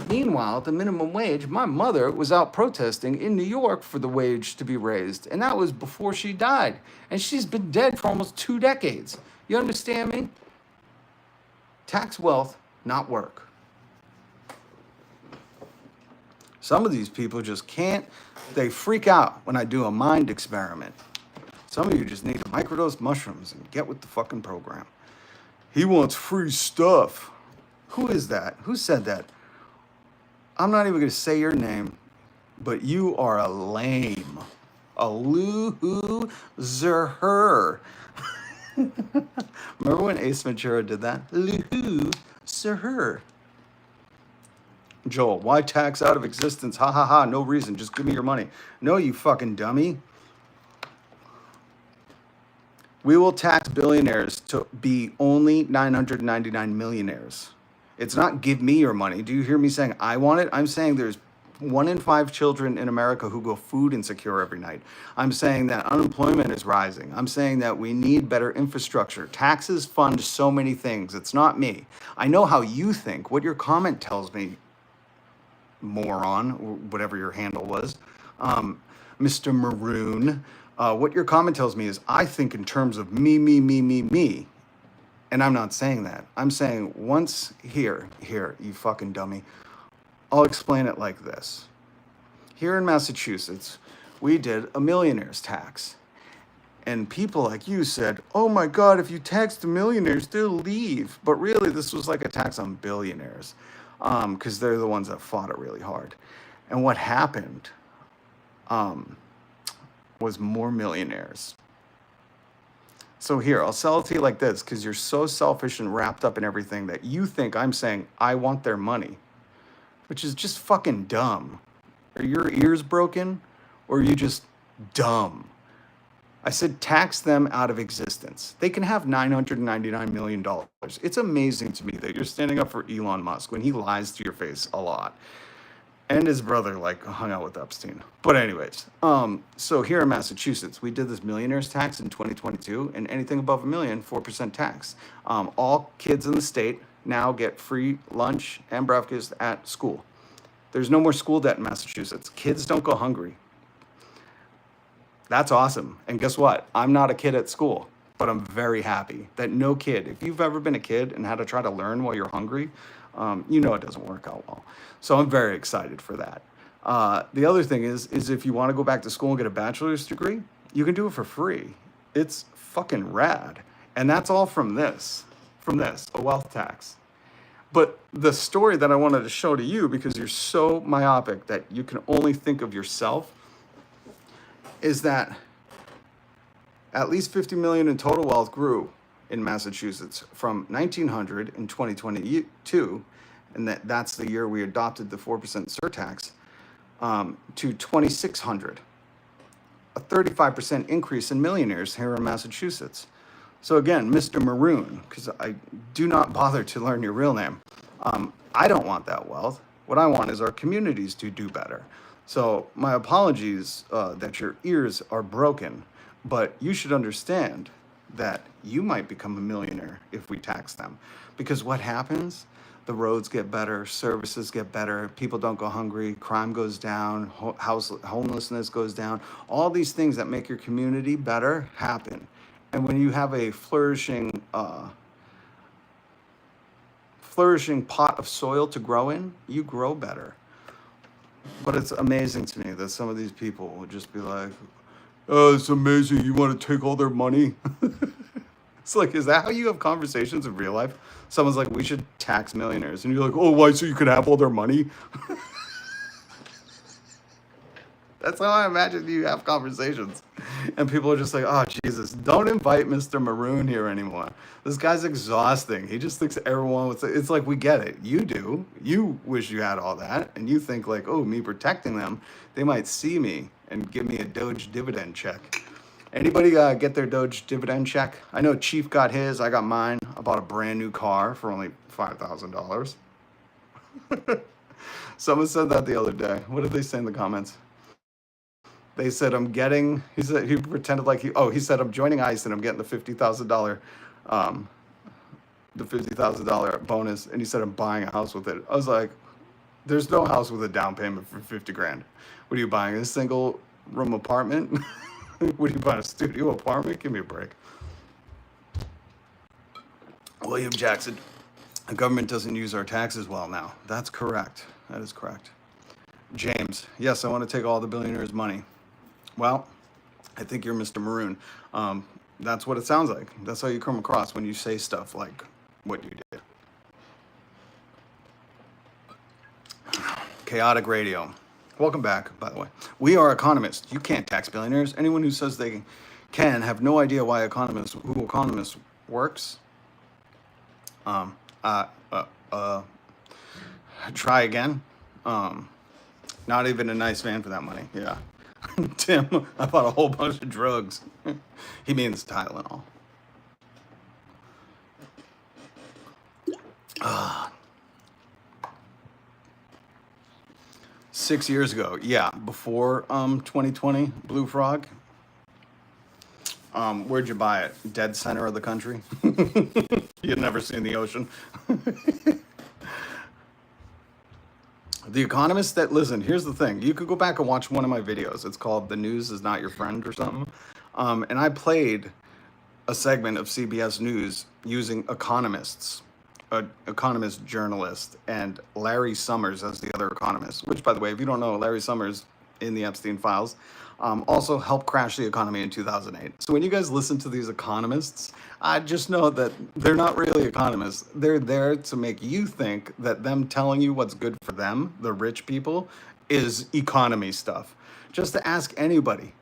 Meanwhile, at the minimum wage, my mother was out protesting in New York for the wage to be raised. And that was before she died. And she's been dead for almost 2 decades. You understand me? Tax wealth, not work. Some of these people just can't, they freak out when I do a mind experiment. Some of you just need to microdose mushrooms and get with the fucking program. He wants free stuff. Who is that? Who said that? I'm not even going to say your name, but you are a lame. A loser. Remember when Ace Ventura did that? Loser. Joel, why tax out of existence? Ha ha ha, no reason. Just give me your money. No, you fucking dummy. We will tax billionaires to be only 999 millionaires. It's not give me your money. Do you hear me saying I want it? I'm saying there's 1 in 5 children in America who go food insecure every night. I'm saying that unemployment is rising. I'm saying that we need better infrastructure. Taxes fund so many things. It's not me. I know how you think. What your comment tells me, moron, or whatever your handle was, Mr. Maroon, what your comment tells me is I think in terms of me. And I'm not saying that. I'm saying once here, you fucking dummy. I'll explain it like this. Here in Massachusetts, we did a millionaire's tax. And people like you said, oh my God, if you tax the millionaires, they'll leave. But really, this was like a tax on billionaires because they're the ones that fought it really hard. And what happened was more millionaires. So here, I'll sell it to you like this, because you're so selfish and wrapped up in everything that you think I'm saying I want their money, which is just fucking dumb. Are your ears broken, or are you just dumb? I said tax them out of existence. They can have $999 million. It's amazing to me that you're standing up for Elon Musk when he lies to your face a lot. And his brother like hung out with Epstein. But anyways, so here in Massachusetts, we did this millionaires tax in 2022, and anything above $1 million, 4% tax. All kids in the state now get free lunch and breakfast at school. There's no more school debt in Massachusetts. Kids don't go hungry. That's awesome. And guess what? I'm not a kid at school, but I'm very happy that no kid, if you've ever been a kid and had to try to learn while you're hungry, you know it doesn't work out well. So I'm very excited for that. The other thing is if you want to go back to school and get a bachelor's degree, you can do it for free. It's fucking rad. And that's all from this, a wealth tax. But the story that I wanted to show to you, because you're so myopic that you can only think of yourself, is that at least 50 million in total wealth grew in Massachusetts from 1900 in 2022, and that's the year we adopted the 4% surtax, to 2600, a 35% increase in millionaires here in Massachusetts. So again, Mr. Maroon, because I do not bother to learn your real name, I don't want that wealth. What I want is our communities to do better. So my apologies that your ears are broken, but you should understand that you might become a millionaire if we tax them. Because what happens? The roads get better, services get better, people don't go hungry, crime goes down, homelessness goes down. All these things that make your community better happen. And when you have a flourishing pot of soil to grow in, you grow better. But it's amazing to me that some of these people would just be like, oh, it's amazing, you want to take all their money? It's like, is that how you have conversations in real life? Someone's like, we should tax millionaires. And you're like, oh, why, so you could have all their money? That's how I imagine you have conversations. And people are just like, oh, Jesus, don't invite Mr. Maroon here anymore. This guy's exhausting. He just thinks everyone would say, it's like, we get it. You do. You wish you had all that. And you think like, oh, me protecting them, they might see me and give me a Doge dividend check. Anybody get their Doge dividend check? I know Chief got his. I got mine. I bought a brand new car for only $5,000. Someone said that the other day. What did they say in the comments? They said, he said, he pretended like he said, I'm joining ICE and I'm getting the $50,000 bonus. And he said, I'm buying a house with it. I was like, there's no house with a down payment for 50 grand. What are you buying? A single room apartment? What are you buying? A studio apartment? Give me a break. William Jackson, the government doesn't use our taxes well now. That's correct. That is correct. James, yes, I want to take all the billionaires' money. Well, I think you're Mr. Maroon. That's what it sounds like. That's how you come across when you say stuff like what you did. Chaotic Radio. Welcome back, by the way. We are economists. You can't tax billionaires. Anyone who says they can have no idea why economists works. Try again. Not even a nice van for that money. Yeah. Tim, I bought a whole bunch of drugs. He means Tylenol. 6 years ago, yeah, before 2020, Blue Frog. Where'd you buy it? Dead center of the country? You'd never seen the ocean. The Economist that, listen, here's the thing. You could go back and watch one of my videos. It's called The News Is Not Your Friend or something. And I played a segment of CBS News using economists, an economist journalist, and Larry Summers as the other economist, which, by the way, if you don't know, Larry Summers in the Epstein files also helped crash the economy in 2008. So when you guys listen to these economists, I just know that they're not really economists. They're there to make you think that them telling you what's good for them, the rich people, is economy stuff. Just to ask anybody,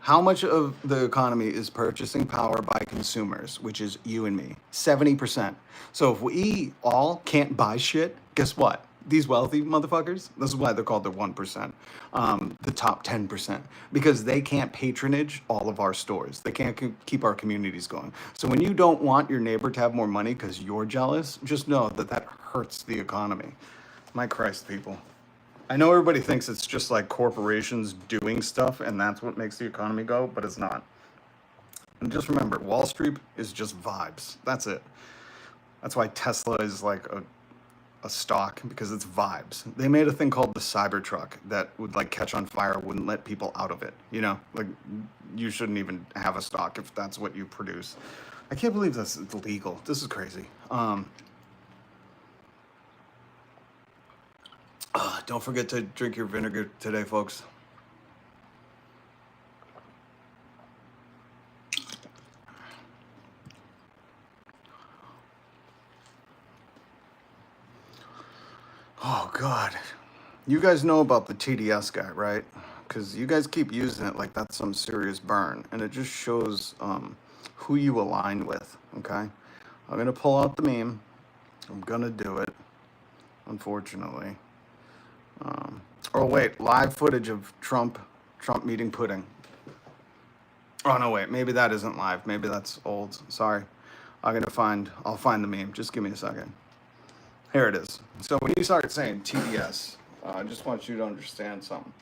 how much of the economy is purchasing power by consumers, which is you and me? 70%. So if we all can't buy shit, guess what? These wealthy motherfuckers, this is why they're called the 1%, the top 10%, because they can't patronage all of our stores. They can't keep our communities going. So when you don't want your neighbor to have more money because you're jealous, just know that that hurts the economy. My Christ, people. I know everybody thinks it's just like corporations doing stuff and that's what makes the economy go, but it's not. And just remember, Wall Street is just vibes. That's it. That's why Tesla is like a stock, because it's vibes. They made a thing called the Cybertruck that would like catch on fire, wouldn't let people out of it. You know, like you shouldn't even have a stock if that's what you produce. I can't believe that's illegal. This is crazy. Don't forget to drink your vinegar today, folks. Oh, God. You guys know about the TDS guy, right? Because you guys keep using it like that's some serious burn. And it just shows who you align with, okay? I'm going to pull out the meme. I'm going to do it, unfortunately. Oh, wait. Live footage of Trump meeting Putin. Oh, no, wait. Maybe that isn't live. Maybe that's old. Sorry. I'll find the meme. Just give me a second. Here it is. So when you start saying TDS, I just want you to understand something.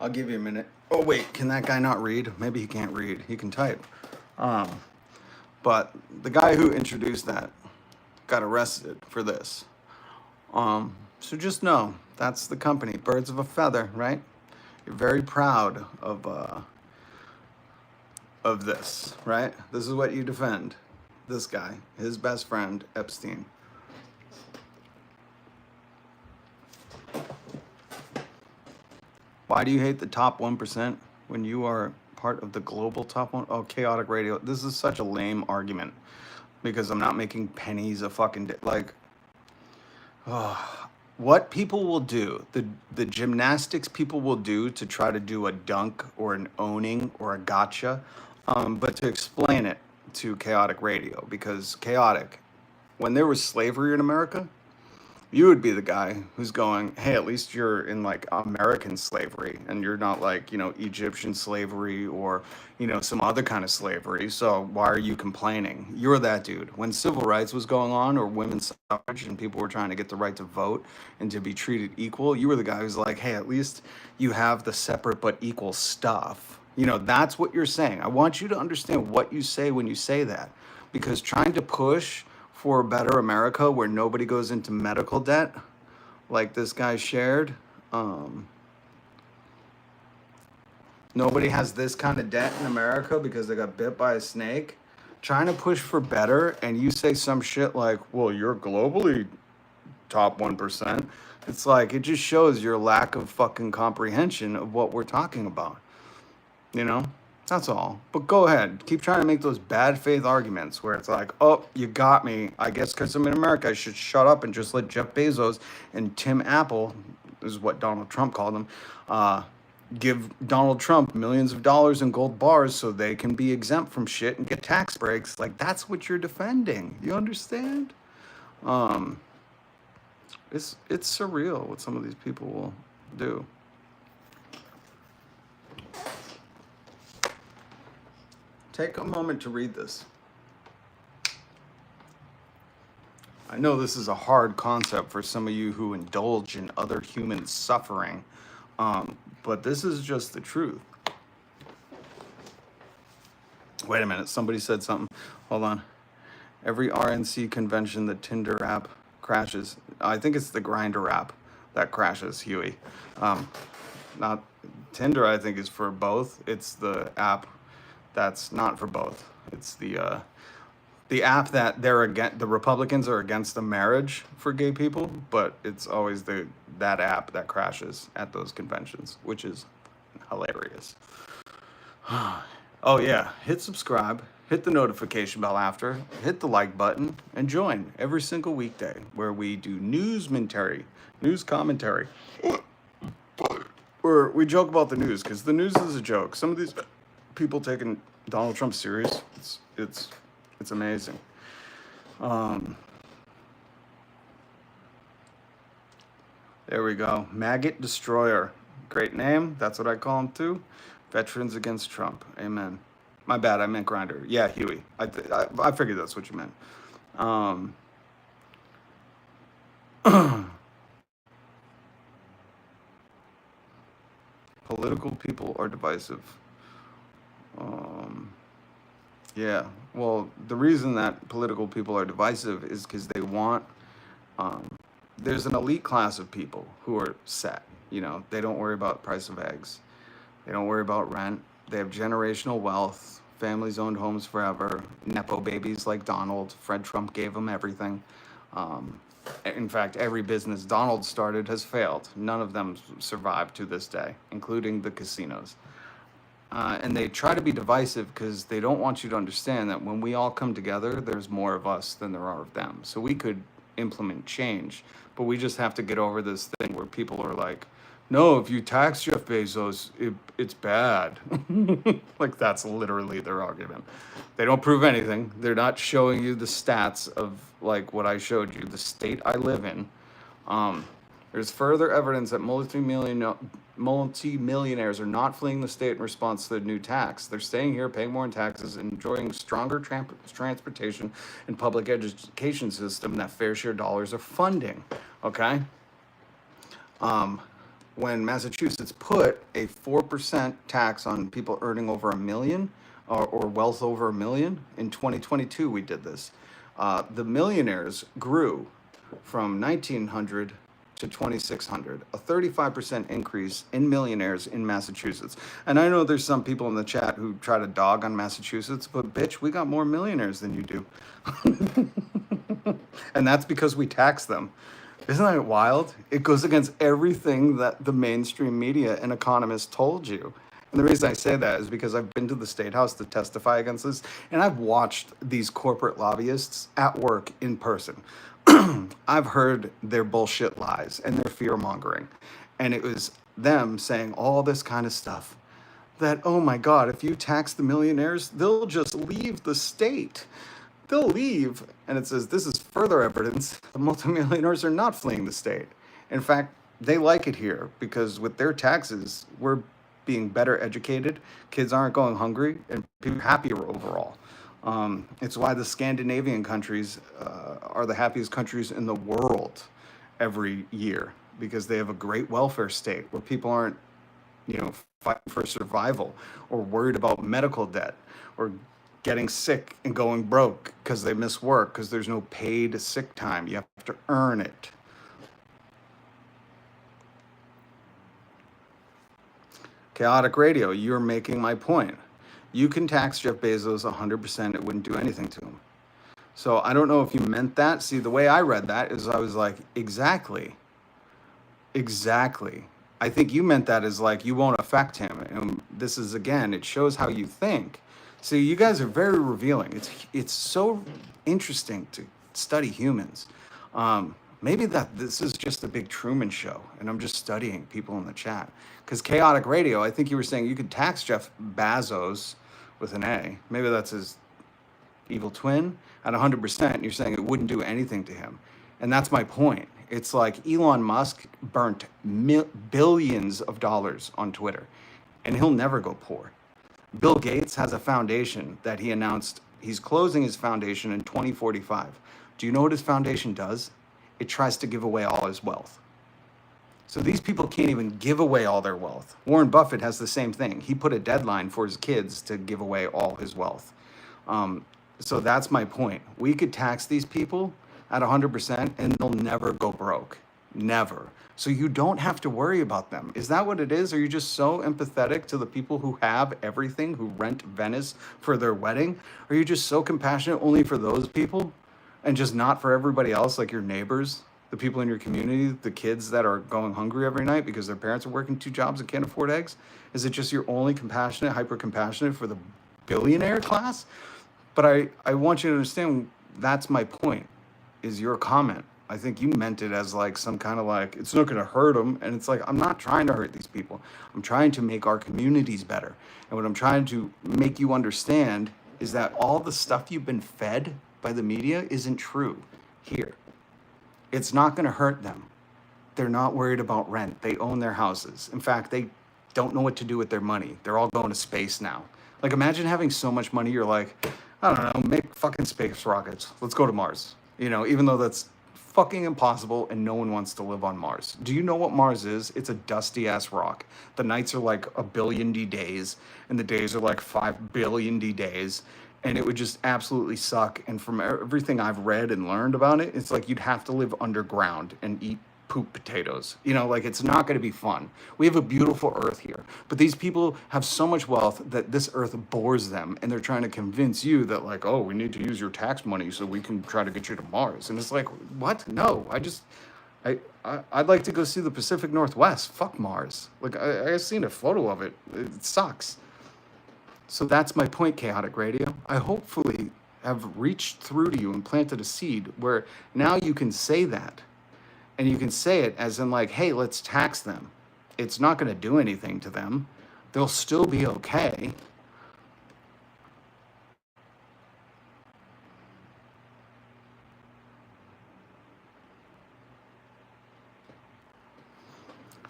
I'll give you a minute. Oh, wait, can that guy not read? Maybe he can't read. He can type. But the guy who introduced that got arrested for this. So just know, that's the company, Birds of a Feather, right? You're very proud of this, right? This is what you defend. This guy, his best friend, Epstein. Why do you hate the top 1% when you are part of the global top 1? Oh, chaotic radio. This is such a lame argument because I'm not making pennies a fucking like. What people will do, the gymnastics people will do to try to do a dunk or an owning or a gotcha, but to explain it to chaotic radio, because chaotic, when there was slavery in America, you would be the guy who's going, hey, at least you're in like American slavery and you're not like, you know, Egyptian slavery or, you know, some other kind of slavery. So why are you complaining? You're that dude. When civil rights was going on or women's suffrage and people were trying to get the right to vote and to be treated equal, you were the guy who's like, hey, at least you have the separate but equal stuff. You know, that's what you're saying. I want you to understand what you say when you say that, because trying to push for a better America where nobody goes into medical debt, like this guy shared. Nobody has this kind of debt in America because they got bit by a snake. Trying to push for better, and you say some shit like, well, you're globally top 1%. It's like, it just shows your lack of fucking comprehension of what we're talking about. You know? That's all. But go ahead. Keep trying to make those bad faith arguments where it's like, oh, you got me. I guess because I'm in America, I should shut up and just let Jeff Bezos and Tim Apple, this is what Donald Trump called them, give Donald Trump millions of dollars in gold bars so they can be exempt from shit and get tax breaks. Like, that's what you're defending. You understand? It's surreal what some of these people will do. Take a moment to read this. I know this is a hard concept for some of you who indulge in other human suffering, but this is just the truth. Wait a minute, somebody said something. Hold on. Every RNC convention, the Tinder app crashes. I think it's the Grindr app that crashes, Huey. Not Tinder, I think, is for both. It's the app that's not for both. It's the app that the Republicans are against the marriage for gay people, but it's always that app that crashes at those conventions, which is hilarious. Oh yeah, hit subscribe, hit the notification bell after, hit the like button, and join every single weekday where we do news commentary we joke about the news because the news is a joke. Some of these people taking Donald Trump serious, it's amazing. There we go. Maggot Destroyer. Great name. That's what I call him too. Veterans Against Trump. Amen. My bad. I meant Grinder. Yeah, Huey. I figured that's what you meant. Political people are divisive. Yeah. Well, the reason that political people are divisive is because they want. There's an elite class of people who are set. You know, they don't worry about the price of eggs. They don't worry about rent. They have generational wealth. Families owned homes forever. Nepo babies like Donald. Fred Trump gave them everything. In fact, every business Donald started has failed. None of them survived to this day, including the casinos. And they try to be divisive because they don't want you to understand that when we all come together, there's more of us than there are of them. So we could implement change, but we just have to get over this thing where people are like, no, if you tax Jeff Bezos, it's bad. Like, that's literally their argument. They don't prove anything. They're not showing you the stats of, like, what I showed you, the state I live in. There's further evidence that multi-millionaires are not fleeing the state in response to the new tax. They're staying here, paying more in taxes, and enjoying stronger transportation and public education system that fair share dollars are funding. Okay? When Massachusetts put a 4% tax on people earning over $1 million or wealth over $1 million, in 2022 we did this. The millionaires grew from 1,900 to 2,600, a 35% increase in millionaires in Massachusetts. And I know there's some people in the chat who try to dog on Massachusetts, but bitch, we got more millionaires than you do. And that's because we tax them. Isn't that wild? It goes against everything that the mainstream media and economists told you. And the reason I say that is because I've been to the State House to testify against this, and I've watched these corporate lobbyists at work in person. I've heard their bullshit lies and their fear mongering. And it was them saying all this kind of stuff that, oh my God, if you tax the millionaires, they'll just leave the state. They'll leave. And it says, this is further evidence the multimillionaires are not fleeing the state. In fact, they like it here because with their taxes, we're being better educated. Kids aren't going hungry and people are happier overall. It's why the Scandinavian countries are the happiest countries in the world every year, because they have a great welfare state where people aren't, fighting for survival or worried about medical debt or getting sick and going broke because they miss work because there's no paid sick time. You have to earn it. Chaotic Radio, you're making my point. You can tax Jeff Bezos 100%, it wouldn't do anything to him. So I don't know if you meant that. See, the way I read that is I was like, exactly. I think you meant that as like, you won't affect him. And this is, again, it shows how you think. See, you guys are very revealing. It's so interesting to study humans. Maybe that this is just a big Truman show, and I'm just studying people in the chat. Because Chaotic Radio, I think you were saying you could tax Jeff Bezos with an A. Maybe that's his evil twin at 100%, and you're saying it wouldn't do anything to him. And that's my point. It's like Elon Musk burnt billions of dollars on Twitter, and he'll never go poor. Bill Gates has a foundation that he announced he's closing his foundation in 2045. Do you know what his foundation does? It tries to give away all his wealth. So these people can't even give away all their wealth. Warren Buffett has the same thing. He put a deadline for his kids to give away all his wealth. So that's my point. We could tax these people at 100% and they'll never go broke. Never. So you don't have to worry about them. Is that what it is? Are you just so empathetic to the people who have everything, who rent Venice for their wedding? Are you just so compassionate only for those people and just not for everybody else, like your neighbors, the people in your community, the kids that are going hungry every night because their parents are working 2 jobs and can't afford eggs? Is it just you're only compassionate, hyper-compassionate for the billionaire class? But I want you to understand, that's my point, is your comment. I think you meant it as like some kind of like, it's not going to hurt them. And it's like, I'm not trying to hurt these people. I'm trying to make our communities better. And what I'm trying to make you understand is that all the stuff you've been fed by the media isn't true here. It's not going to hurt them. They're not worried about rent. They own their houses. In fact, they don't know what to do with their money. They're all going to space now. Like, imagine having so much money, you're like, I don't know, make fucking space rockets. Let's go to Mars. You know, even though that's fucking impossible and no one wants to live on Mars. Do you know what Mars is? It's a dusty ass rock. The nights are like a billion D days and the days are like 5 billion D days. And it would just absolutely suck. And from everything I've read and learned about it, it's like you'd have to live underground and eat poop potatoes. You know, like it's not going to be fun. We have a beautiful earth here, but these people have so much wealth that this earth bores them, and they're trying to convince you that like, oh, we need to use your tax money so we can try to get you to Mars. And it's like, what? No, I'd like to go see the Pacific Northwest. Fuck Mars. Like I've seen a photo of it. It sucks. So that's my point, Chaotic Radio. I hopefully have reached through to you and planted a seed where now you can say that. And you can say it as in like, hey, let's tax them. It's not going to do anything to them. They'll still be okay.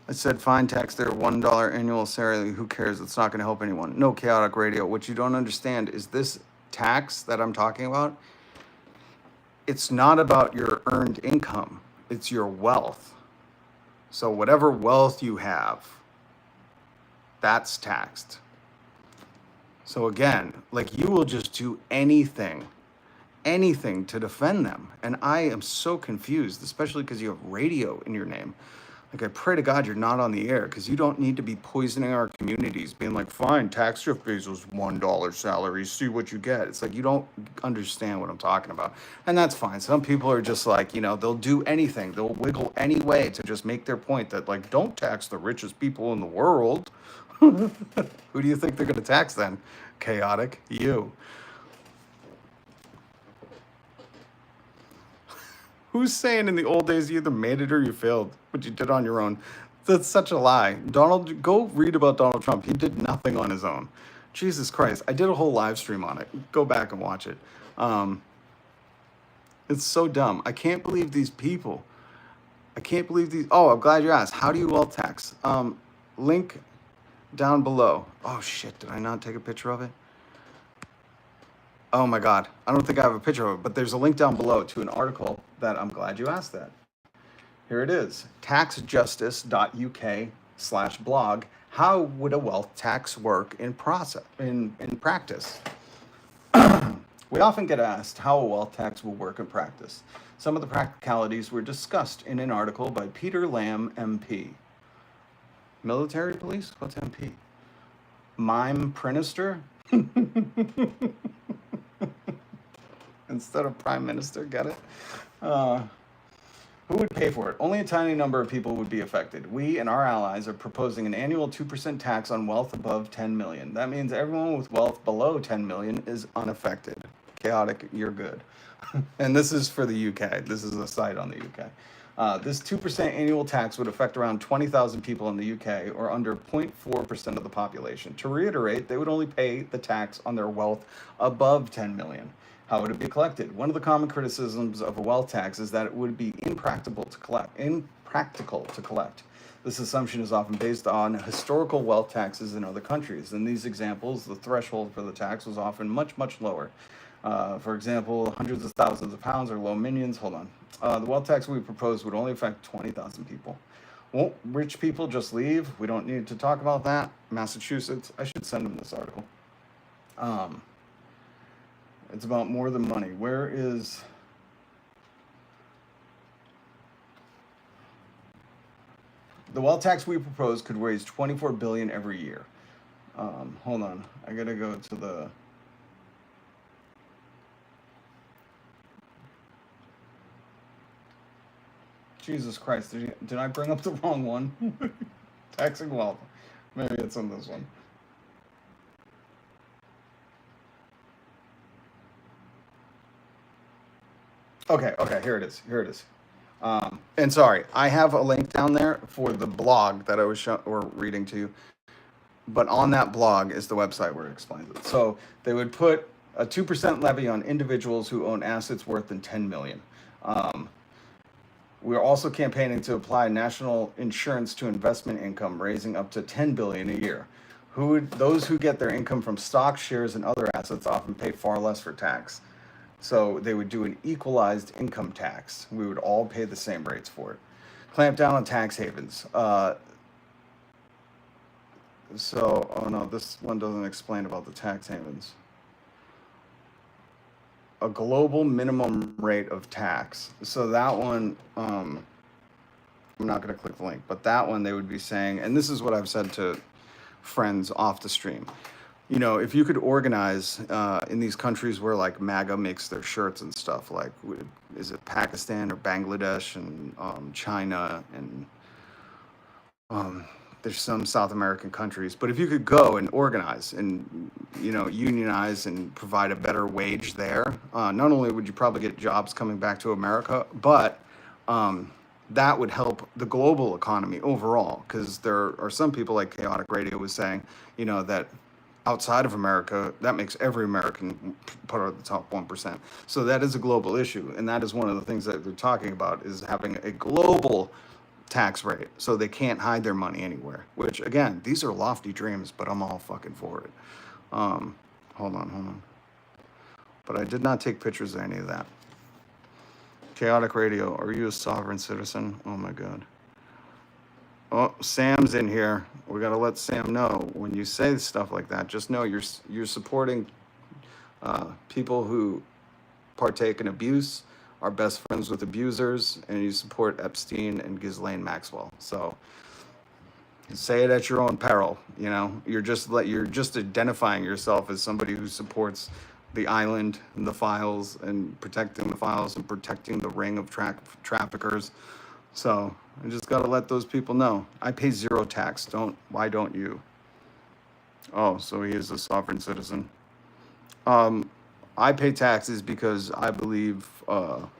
I said, fine, tax their $1 annual salary. Who cares? It's not going to help anyone. No, Chaotic Radio. What you don't understand is this tax that I'm talking about, it's not about your earned income. It's your wealth. So whatever wealth you have, that's taxed. So again, like you will just do anything to defend them. And I am so confused, especially because you have radio in your name. Like I pray to God you're not on the air because you don't need to be poisoning our communities, being like, fine, tax Jeff Bezos $1 salary, see what you get. It's like you don't understand what I'm talking about. And that's fine. Some people are just like, you know, they'll do anything. They'll wiggle any way to just make their point that like, don't tax the richest people in the world. Who do you think they're going to tax then? Chaotic, you. Who's saying in the old days you either made it or you failed, but you did on your own? That's such a lie. Donald, go read about Donald Trump. He did nothing on his own. Jesus Christ. I did a whole live stream on it. Go back and watch it. It's so dumb. I can't believe these people. I can't believe these. Oh, I'm glad you asked. How do you wealth tax? Link down below. Oh, shit. Did I not take a picture of it? Oh my God. I don't think I have a picture of it, but there's a link down below to an article that I'm glad you asked that. Here it is. taxjustice.uk/blog. How would a wealth tax work in practice? We often get asked how a wealth tax will work in practice. Some of the practicalities were discussed in an article by Peter Lamb, MP. Military police? What's MP? Mime Prinister? Instead of prime minister, get it? Who would pay for it? Only a tiny number of people would be affected. We and our allies are proposing an annual 2% tax on wealth above 10 million. That means everyone with wealth below 10 million is unaffected. Chaotic, you're good. And this is for the UK. This is a site on the UK. This 2% annual tax would affect around 20,000 people in the UK, or under 0.4% of the population. To reiterate, they would only pay the tax on their wealth above 10 million. How would it be collected? One of the common criticisms of a wealth tax is that it would be impractical to collect. This assumption is often based on historical wealth taxes in other countries. In these examples, the threshold for the tax was often much, much lower. For example, hundreds of thousands of pounds or low millions. Hold on. The wealth tax we propose would only affect 20,000 people. Won't rich people just leave? We don't need to talk about that. Massachusetts. I should send them this article. It's about more than money. Where is... The wealth tax we propose could raise $24 billion every year. Hold on. I gotta go to the... Jesus Christ, did I bring up the wrong one? Taxing wealth. Maybe it's on this one. Okay, here it is. And sorry, I have a link down there for the blog that I was reading to you. But on that blog is the website where it explains it. So they would put a 2% levy on individuals who own assets worth than 10 million. Um, we're also campaigning to apply national insurance to investment income, raising up to 10 billion a year. Those who get their income from stocks, shares, and other assets often pay far less for tax. So they would do an equalized income tax. We would all pay the same rates for it. Clamp down on tax havens. Oh no, this one doesn't explain about the tax havens. A global minimum rate of tax. So that one, I'm not going to click the link, but that one they would be saying, and this is what I've said to friends off the stream. You know, if you could organize in these countries where like MAGA makes their shirts and stuff, like is it Pakistan or Bangladesh and China and there's some South American countries, but if you could go and organize and unionize and provide a better wage there, not only would you probably get jobs coming back to America, but that would help the global economy overall. Because there are some people, like Chaotic Radio was saying, that outside of America, that makes every American part of the top 1%. So that is a global issue, and that is one of the things that they're talking about, is having a global tax rate so they can't hide their money anywhere. Which, again, these are lofty dreams, but I'm all fucking for it. Hold on. But I did not take pictures of any of that. Chaotic Radio, are you a sovereign citizen? Oh my god. Oh, Sam's in here. We gotta let Sam know, when you say stuff like that, just know you're supporting people who partake in abuse, are best friends with abusers, and you support Epstein and Ghislaine Maxwell. So say it at your own peril. You're just identifying yourself as somebody who supports the island and the files and protecting the files and protecting the ring of traffickers. So I just got to let those people know. I pay zero tax. Why don't you? Oh, so he is a sovereign citizen. I pay taxes because I believe,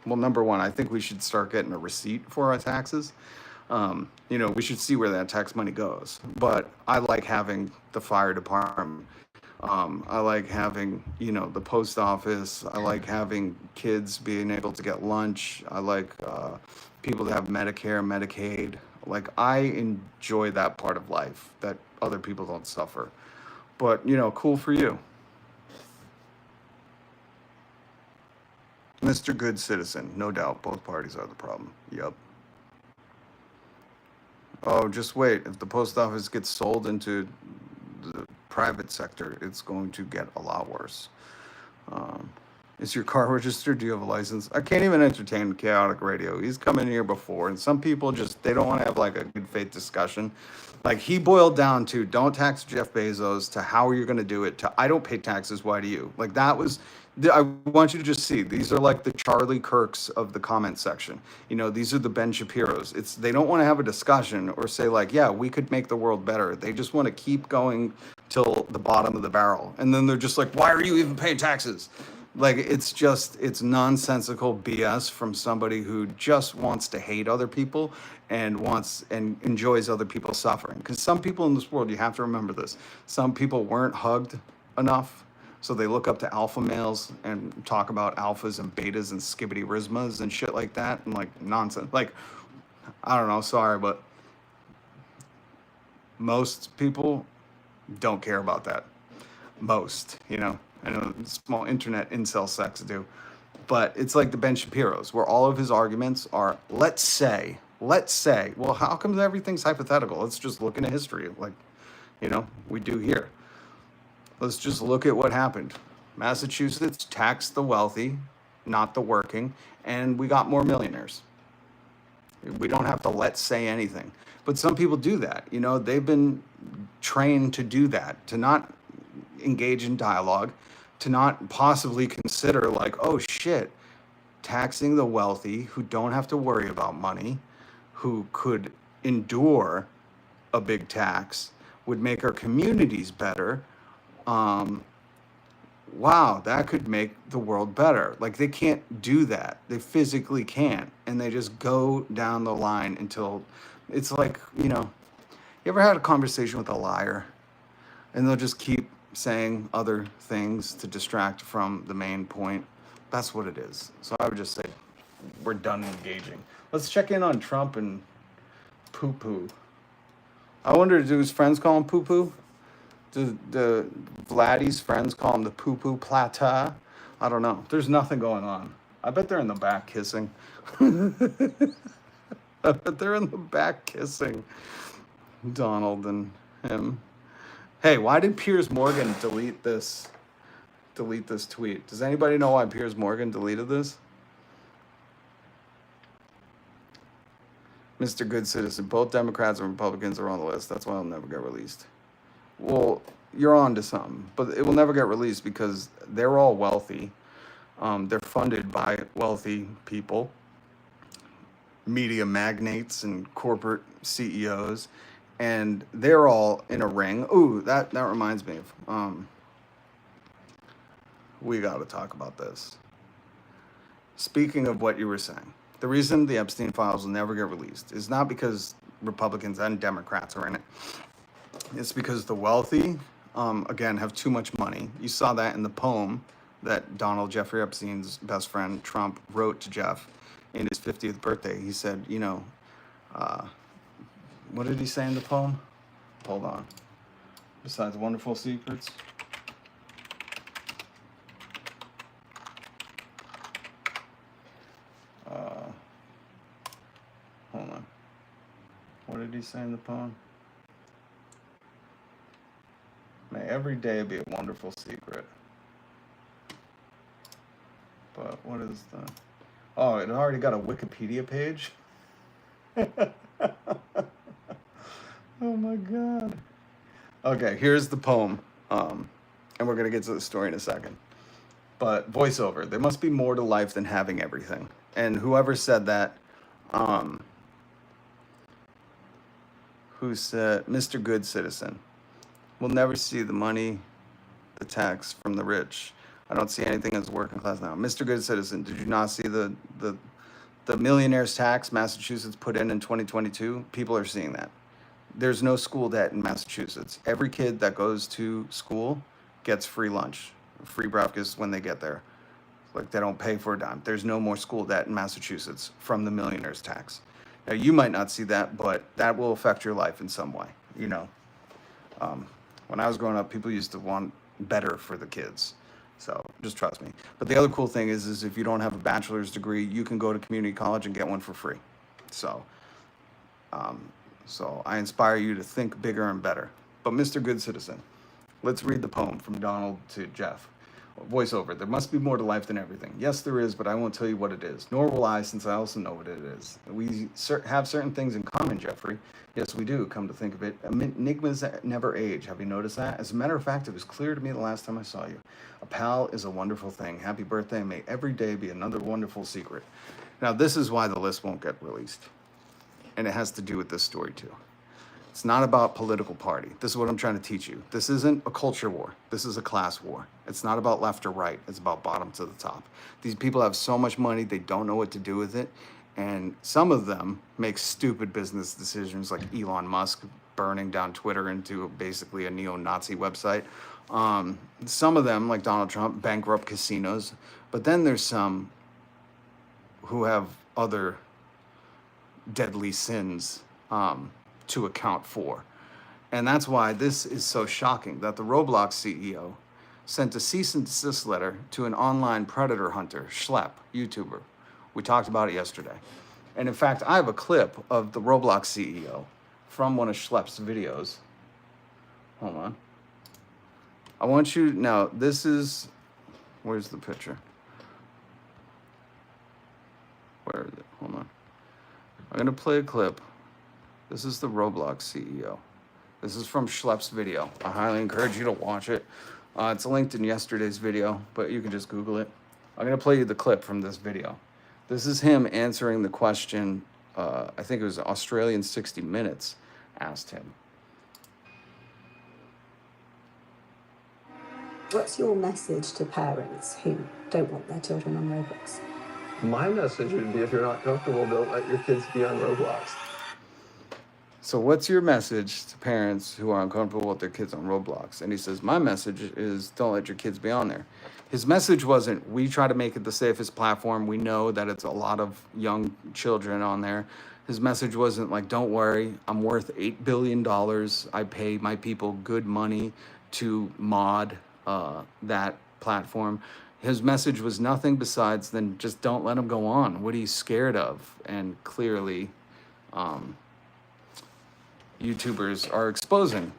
number one, I think we should start getting a receipt for our taxes. We should see where that tax money goes. But I like having the fire department. I like having, the post office. I like having kids being able to get lunch. I like people to have Medicare, Medicaid. Like, I enjoy that part of life that other people don't suffer. But, cool for you. Mr. Good Citizen, no doubt, both parties are the problem. Yep. Oh, just wait. If the post office gets sold into the private sector, it's going to get a lot worse. Is your car registered? Do you have a license? I can't even entertain Chaotic Radio. He's come in here before, and some people they don't want to have like a good faith discussion. Like, he boiled down to, don't tax Jeff Bezos, to how are you going to do it, to I don't pay taxes, why do you? Like, that was, I want you to just see, these are like the Charlie Kirks of the comment section. These are the Ben Shapiros. They don't want to have a discussion or say like, yeah, we could make the world better. They just want to keep going till the bottom of the barrel. And then they're just like, why are you even paying taxes? Like, it's nonsensical BS from somebody who just wants to hate other people and enjoys other people suffering. Because some people in this world, you have to remember this, some people weren't hugged enough, so they look up to alpha males and talk about alphas and betas and skibbity rismas and shit like that, and like nonsense. Like, I don't know, sorry, but most people don't care about that. Most, I know small internet incel sects do, but it's like the Ben Shapiro's, where all of his arguments are, let's say, well, how come everything's hypothetical? Let's just look into history, like, we do here. Let's just look at what happened. Massachusetts taxed the wealthy, not the working, and we got more millionaires. We don't have to let's say anything. But some people do that. They've been trained to do that, to not engage in dialogue, to not possibly consider like, oh shit, taxing the wealthy who don't have to worry about money, who could endure a big tax, would make our communities better. wow, that could make the world better. Like they can't do that. They physically can't. And they just go down the line until it's like, you know, you ever had a conversation with a liar and they'll just keep saying other things to distract from the main point? That's what it is. So I would just say we're done engaging. Let's check in on Trump and poo poo. I wonder, do his friends call him poo poo? Do the Vladdy's friends call him the poo poo plata? I don't know. There's nothing going on. I bet they're in the back kissing. I bet they're in the back kissing Donald and him. Hey, why did Piers Morgan delete this? Delete this tweet. Does anybody know why Piers Morgan deleted this? Mr. Good Citizen. Both Democrats and Republicans are on the list. That's why it'll never get released. Well, you're on to something, but it will never get released because they're all wealthy. They're funded by wealthy people, media magnates and corporate CEOs, and they're all in a ring. Ooh, that reminds me of, we got to talk about this. Speaking of what you were saying, the reason the Epstein files will never get released is not because Republicans and Democrats are in it. It's because the wealthy, again, have too much money. You saw that in the poem that Donald Jeffrey Epstein's best friend Trump wrote to Jeff in his 50th birthday. He said, you know, what did he say in the poem? Hold on. Besides wonderful secrets. Hold on. What did he say in the poem? May every day be a wonderful secret. But what is the... Oh, it already got a Wikipedia page? Oh my God. Okay, here's the poem. And we're going to get to the story in a second. But voiceover. There must be more to life than having everything. And whoever said that, who said, Mr. Good Citizen, we'll never see the money, the tax from the rich. I don't see anything as working class now. Mr. Good Citizen, did you not see the millionaires tax Massachusetts put in 2022? People are seeing that. There's no school debt in Massachusetts. Every kid that goes to school gets free lunch, free breakfast when they get there. Like they don't pay for a dime. There's no more school debt in Massachusetts from the millionaires tax. Now you might not see that, but that will affect your life in some way. You know, when I was growing up, people used to want better for the kids. So just trust me. But the other cool thing is if you don't have a bachelor's degree, you can go to community college and get one for free. So I inspire you to think bigger and better. But Mr. Good Citizen, let's read the poem from Donald to Jeff. Voiceover. There must be more to life than everything. Yes, there is, but I won't tell you what it is. Nor will I, since I also know what it is. We have certain things in common, Jeffrey. Yes, we do, come to think of it. Enigmas never age. Have you noticed that? As a matter of fact, it was clear to me the last time I saw you. A pal is a wonderful thing. Happy birthday, and may every day be another wonderful secret. Now, this is why the list won't get released. And it has to do with this story, too. It's not about political party. This is what I'm trying to teach you. This isn't a culture war. This is a class war. It's not about left or right. It's about bottom to the top. These people have so much money, they don't know what to do with it. And some of them make stupid business decisions like Elon Musk burning down Twitter into basically a neo-Nazi website. Some of them, like Donald Trump, bankrupt casinos. But then there's some who have other deadly sins to account for. And that's why this is so shocking that the Roblox CEO sent a cease and desist letter to an online predator hunter, Schlepp, YouTuber. We talked about it yesterday. And in fact, I have a clip of the Roblox CEO from one of Schlepp's videos. Hold on. I want you, now this is, where's the picture? Where is it? Hold on. I'm gonna play a clip. This is the Roblox CEO. This is from Schlepp's video. I highly encourage you to watch it. It's linked in yesterday's video, but you can just Google it. I'm gonna play you the clip from this video. This is him answering the question, I think it was Australian 60 Minutes asked him. What's your message to parents who don't want their children on Roblox? My message would be, if you're not comfortable, don't let your kids be on Roblox. So what's your message to parents who are uncomfortable with their kids on Roblox? And he says, my message is don't let your kids be on there. His message wasn't, we try to make it the safest platform. We know that it's a lot of young children on there. His message wasn't like, don't worry, I'm worth $8 billion. I pay my people good money to mod that platform. His message was nothing besides then just don't let him go on. What are you scared of? And clearly, YouTubers are exposing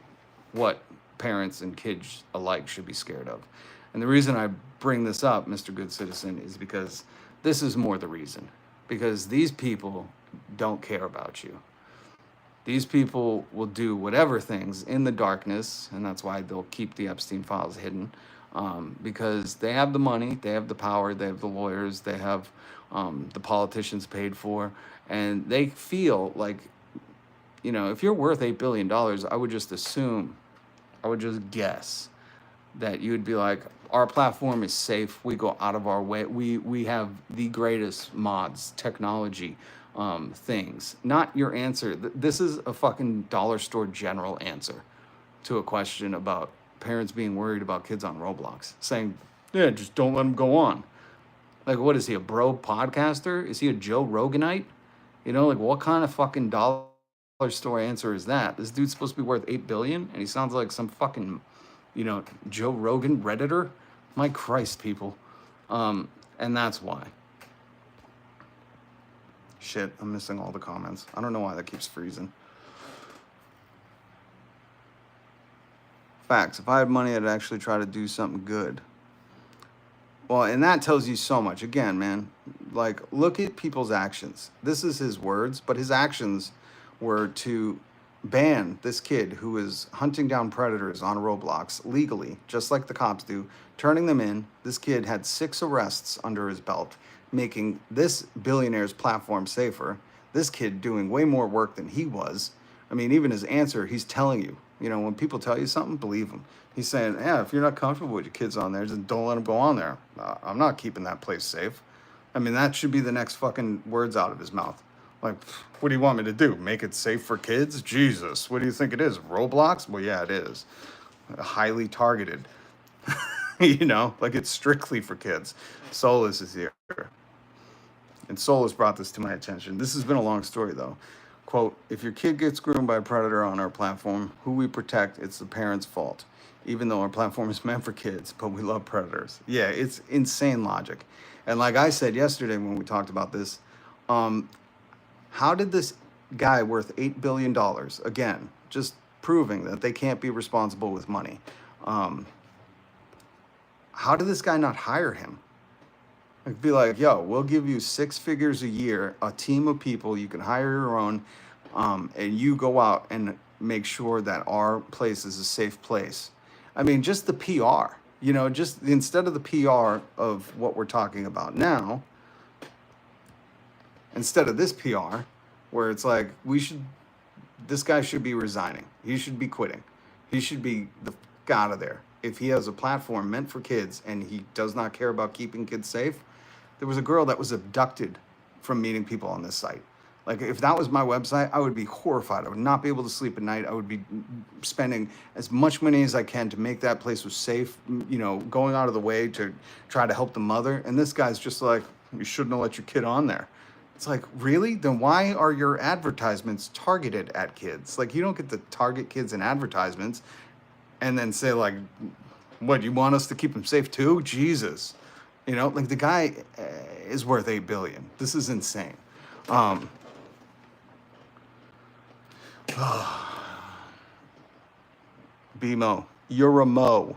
what parents and kids alike should be scared of. And the reason I bring this up, Mr. Good Citizen, is because this is more the reason. Because these people don't care about you. These people will do whatever things in the darkness, and that's why they'll keep the Epstein files hidden, because they have the money, they have the power, they have the lawyers, they have the politicians paid for, and they feel like, you know, if you're worth $8 billion, I would just assume, I would just guess that you would be like, our platform is safe. We go out of our way. We have the greatest mods, technology, things. Not your answer. This is a fucking dollar store general answer to a question about parents being worried about kids on Roblox. Saying, yeah, just don't let them go on. Like, what is he, a bro podcaster? Is he a Joe Roganite? You know, like, what kind of fucking dollar store answer is that? This dude's supposed to be worth $8 billion, and he sounds like some fucking, you know, Joe Rogan Redditor. My Christ, people. And that's why. Shit, I'm missing all the comments. I don't know why that keeps freezing. Facts. If I had money, I'd actually try to do something good. Well, and that tells you so much. Again, man, like, look at people's actions. This is his words, but his actions were to ban this kid who is hunting down predators on Roblox legally, just like the cops do, turning them in. This kid had 6 arrests under his belt, making this billionaire's platform safer. This kid doing way more work than he was. I mean, even his answer, he's telling you, you know, when people tell you something, believe them. He's saying, yeah, if you're not comfortable with your kids on there, just don't let them go on there. I'm not keeping that place safe. I mean, that should be the next fucking words out of his mouth. Like, what do you want me to do? Make it safe for kids? Jesus, what do you think it is? Roblox? Well, yeah, it is. Highly targeted. You know, like, it's strictly for kids. Solus is here. And Solus brought this to my attention. This has been a long story, though. Quote, if your kid gets groomed by a predator on our platform, who we protect, it's the parent's fault. Even though our platform is meant for kids, but we love predators. Yeah, it's insane logic. And like I said yesterday when we talked about this, how did this guy worth $8 billion, again, just proving that they can't be responsible with money, how did this guy not hire him? Like, be like, yo, we'll give you 6 figures a year, a team of people, you can hire your own, and you go out and make sure that our place is a safe place. I mean, just the PR, you know, just instead of the PR of what we're talking about now, instead of this PR, where it's like, this guy should be resigning. He should be quitting. He should be out of there. If he has a platform meant for kids and he does not care about keeping kids safe. There was a girl that was abducted from meeting people on this site. Like, if that was my website, I would be horrified. I would not be able to sleep at night. I would be spending as much money as I can to make that place was safe, you know, going out of the way to try to help the mother. And this guy's just like, you shouldn't have let your kid on there. It's like, really? Then why are your advertisements targeted at kids? Like, you don't get to target kids in advertisements and then say, like, what, you want us to keep them safe too? Jesus. You know, like, the guy is worth $8 billion. This is insane. BMO, you're a mo.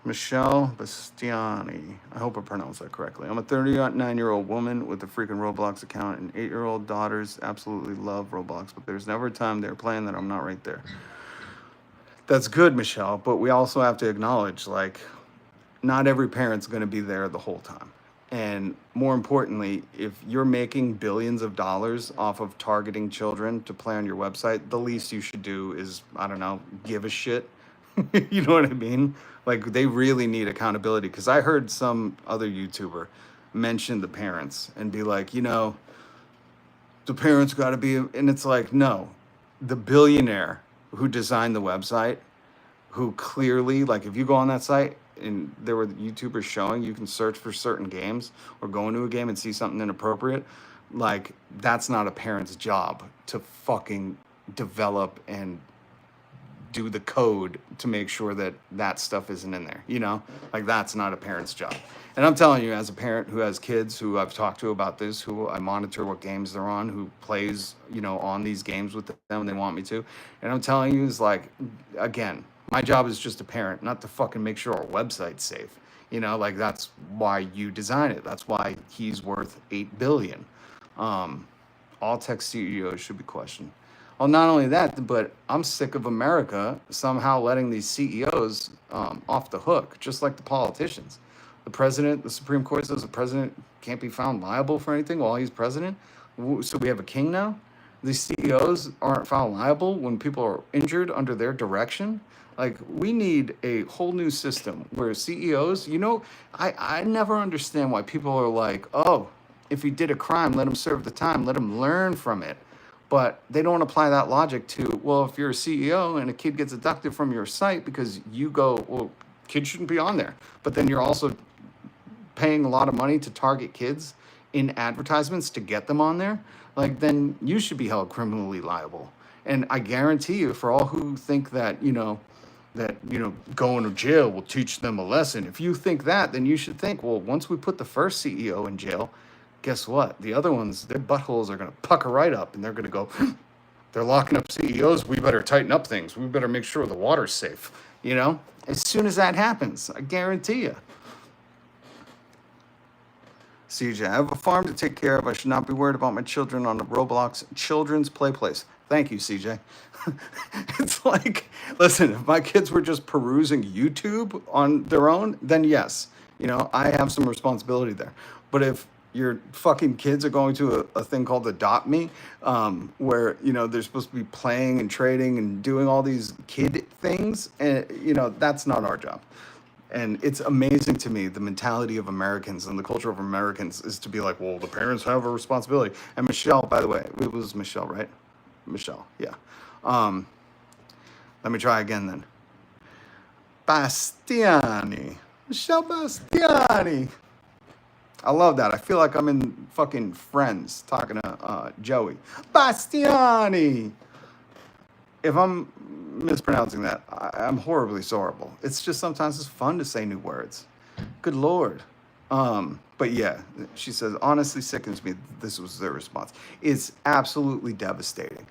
Michelle Bastiani. I hope I pronounced that correctly. I'm a 39-year-old woman with a freaking Roblox account and 8-year-old daughters. Absolutely love Roblox, but there's never a time they're playing that I'm not right there. That's good, Michelle, but we also have to acknowledge, like, not every parent's going to be there the whole time. And more importantly, if you're making billions of dollars off of targeting children to play on your website, the least you should do is, I don't know, give a shit. You know what I mean? Like, they really need accountability. Because I heard some other YouTuber mention the parents and be like, the parents got to be, and it's like, no, the billionaire who designed the website, who clearly, like, if you go on that site and there were YouTubers showing you can search for certain games or go into a game and see something inappropriate, like, that's not a parent's job to fucking develop and do the code to make sure that that stuff isn't in there, like, that's not a parent's job. And I'm telling you, as a parent who has kids who I've talked to about this, who I monitor what games they're on, who plays, on these games with them and they want me to, and I'm telling you, is like, again, my job is just a parent, not to fucking make sure our website's safe. Like, that's why you design it. That's why he's worth $8 billion. All tech CEOs should be questioned. Well, not only that, but I'm sick of America somehow letting these CEOs off the hook, just like the politicians. The president, the Supreme Court says the president can't be found liable for anything while he's president. So we have a king now? These CEOs aren't found liable when people are injured under their direction? Like, we need a whole new system where CEOs, I never understand why people are like, oh, if he did a crime, let him serve the time, let him learn from it. But they don't apply that logic to, well, if you're a CEO and a kid gets abducted from your site because you go, well, kids shouldn't be on there. But then you're also paying a lot of money to target kids in advertisements to get them on there, like, then you should be held criminally liable. And I guarantee you, for all who think that, going to jail will teach them a lesson, if you think that, then you should think, well, once we put the first CEO in jail, guess what? The other ones, their buttholes are going to pucker right up and they're going to go, they're locking up CEOs. We better tighten up things. We better make sure the water's safe. As soon as that happens, I guarantee you. CJ, I have a farm to take care of. I should not be worried about my children on the Roblox children's play place. Thank you, CJ. It's like, listen, if my kids were just perusing YouTube on their own, then yes, I have some responsibility there. But if your fucking kids are going to a thing called Adopt Me, where, they're supposed to be playing and trading and doing all these kid things, and, that's not our job. And it's amazing to me, the mentality of Americans and the culture of Americans is to be like, well, the parents have a responsibility. And Michelle, by the way, it was Michelle, right? Michelle, yeah. Let me try again then. Bastiani. Michelle Bastiani. I love that. I feel like I'm in fucking Friends talking to Joey. Bastiani. If I'm mispronouncing that, I'm horribly sorrowful. It's just sometimes it's fun to say new words. Good Lord. But yeah, she says, honestly sickens me. This was their response. It's absolutely devastating.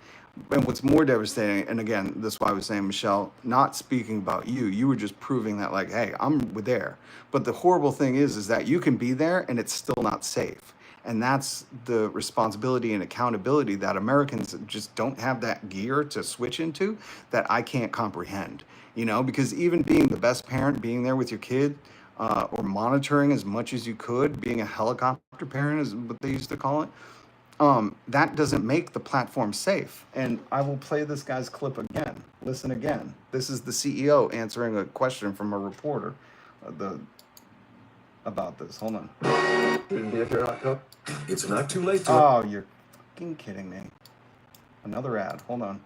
And what's more devastating, and again, this is why I was saying, Michelle, not speaking about you, you were just proving that, like, hey, I'm there. But the horrible thing is that you can be there and it's still not safe. And that's the responsibility and accountability that Americans just don't have that gear to switch into, that I can't comprehend, because even being the best parent, being there with your kid, or monitoring as much as you could, being a helicopter parent is what they used to call it, that doesn't make the platform safe. And I will play this guy's clip again. Listen again. This is the CEO answering a question from a reporter about this. Hold on. If you're not comfortable. It's not too late to... Oh, you're fucking kidding me. Another ad. Hold on.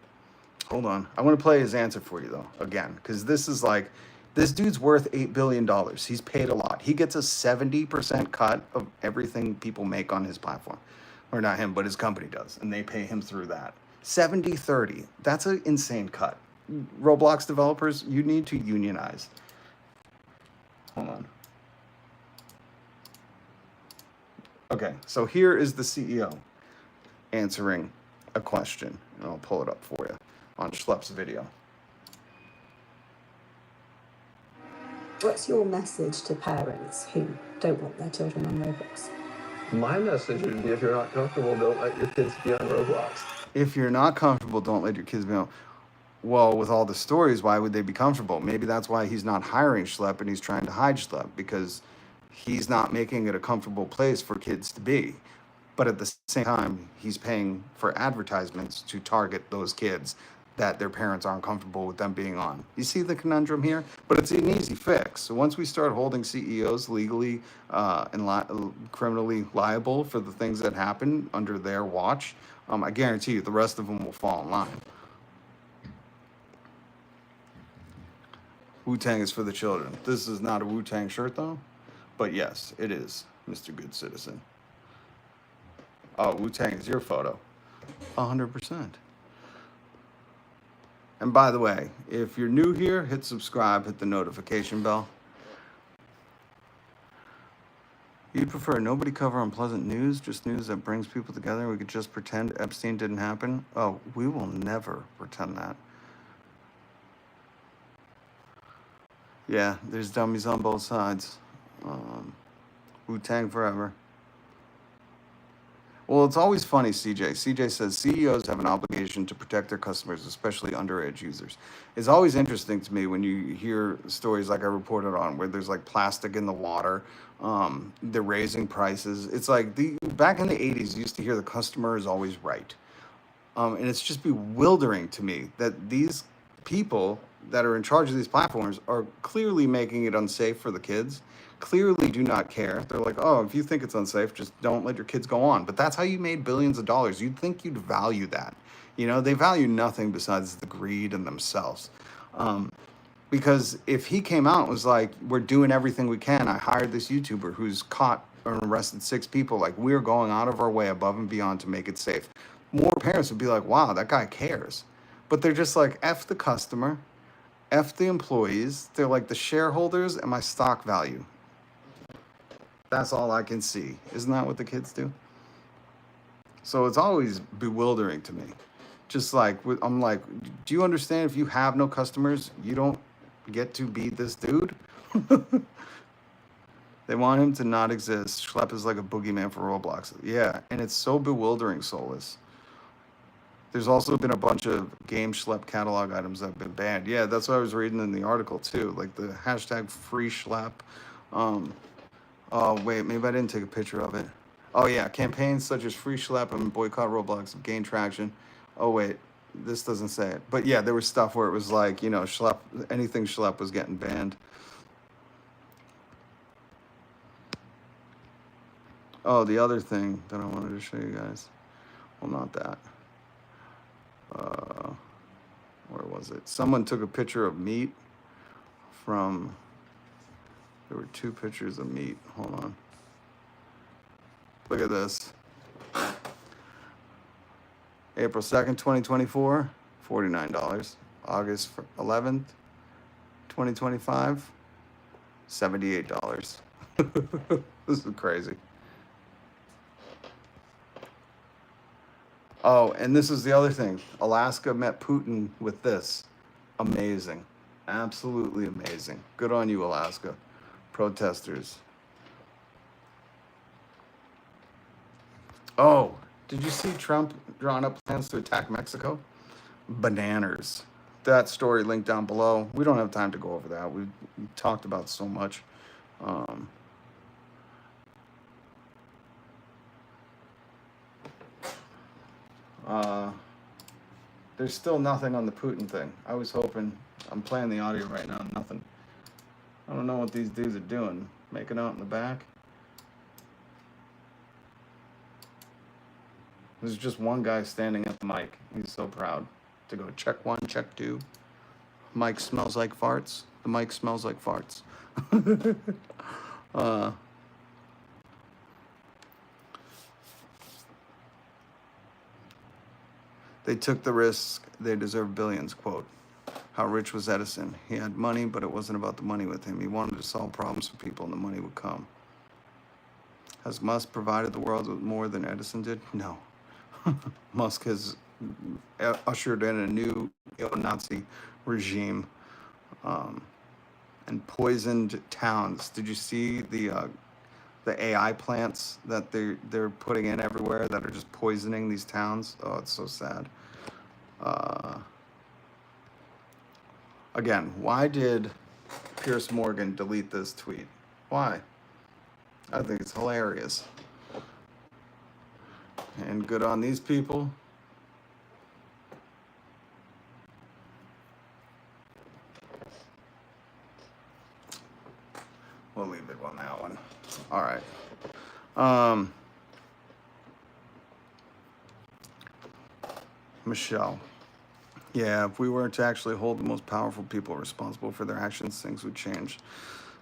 I want to play his answer for you, though, again, because this is like, this dude's worth $8 billion. He's paid a lot. He gets a 70% cut of everything people make on his platform. Or not him, but his company does. And they pay him through that. 70-30. That's an insane cut. Roblox developers, you need to unionize. Hold on. Okay, so here is the CEO answering a question. And I'll pull it up for you on Schlepp's video. What's your message to parents who don't want their children on Roblox? My message would be, if you're not comfortable, don't let your kids be on Roblox. If you're not comfortable, don't let your kids be on. Well, with all the stories, why would they be comfortable? Maybe that's why he's not hiring Schlepp and he's trying to hide Schlepp, because he's not making it a comfortable place for kids to be. But at the same time, he's paying for advertisements to target those kids that their parents aren't comfortable with them being on. You see the conundrum here? But it's an easy fix. So once we start holding CEOs legally criminally liable for the things that happen under their watch, I guarantee you the rest of them will fall in line. Wu-Tang is for the children. This is not a Wu-Tang shirt though, but yes, it is, Mr. Good Citizen. Oh, Wu-Tang is your photo. 100%. And by the way, if you're new here, hit subscribe, hit the notification bell. You prefer nobody cover unpleasant news, just news that brings people together? We could just pretend Epstein didn't happen? Oh, we will never pretend that. Yeah, there's dummies on both sides. Wu-Tang forever. Well, it's always funny, CJ. CJ says CEOs have an obligation to protect their customers, especially underage users. It's always interesting to me when you hear stories like I reported on where there's like plastic in the water. They're raising prices. It's like back in the 80s, you used to hear the customer is always right. And it's just bewildering to me that these people that are in charge of these platforms are clearly making it unsafe for the kids, clearly do not care. They're like, oh, if you think it's unsafe, just don't let your kids go on. But that's how you made billions of dollars. You'd think you'd value that. You know, they value nothing besides the greed in themselves. Because if he came out and was like, we're doing everything we can, I hired this YouTuber who's caught and arrested 6 people, like we're going out of our way above and beyond to make it safe, more parents would be like, wow, that guy cares. But they're just like, F the customer, F the employees. They're like the shareholders and my stock value. That's all I can see. Isn't that what the kids do? So it's always bewildering to me. Just like, I'm like, do you understand if you have no customers, you don't get to be this dude? They want him to not exist. Schlepp is like a boogeyman for Roblox. Yeah, and it's so bewildering, Solus. There's also been a bunch of game Schlepp catalog items that have been banned. Yeah, that's what I was reading in the article too. Like the hashtag free Schlepp. Oh, wait, maybe I didn't take a picture of it. Oh, yeah, campaigns such as Free Schlepp and Boycott Roblox have gained traction. Oh, wait, this doesn't say it. But yeah, there was stuff where it was like, you know, Schlepp, anything Schlepp was getting banned. Oh, the other thing that I wanted to show you guys. Well, not that. Where was it? Someone took a picture of meat from... There were 2 pictures of meat. Hold on. Look at this. April 2nd, 2024, $49. August 11th, 2025, $78. This is crazy. Oh, and this is the other thing. Alaska met Putin with this. Amazing. Absolutely amazing. Good on you, Alaska. Protesters. Oh, did you see Trump drawing up plans to attack Mexico? Bananas. That story linked down below. We don't have time to go over that. We've talked about so much. There's still nothing on the Putin thing. I was hoping, I'm playing the audio right now, nothing. I don't know what these dudes are doing. Making out in the back. There's just one guy standing at the mic. He's so proud to go check 1, check 2. Mic smells like farts. The mic smells like farts. They took the risk. They deserve billions, quote. How rich was Edison? He had money, but it wasn't about the money with him. He wanted to solve problems for people, and the money would come. Has Musk provided the world with more than Edison did? No. Musk has ushered in a new neo-Nazi regime and poisoned towns. Did you see the AI plants that they're putting in everywhere that are just poisoning these towns? Oh, it's so sad. Again, why did Piers Morgan delete this tweet? Why? I think it's hilarious. And good on these people. We'll leave it on that one. All right. Michelle. Yeah, if we were to actually hold the most powerful people responsible for their actions, things would change.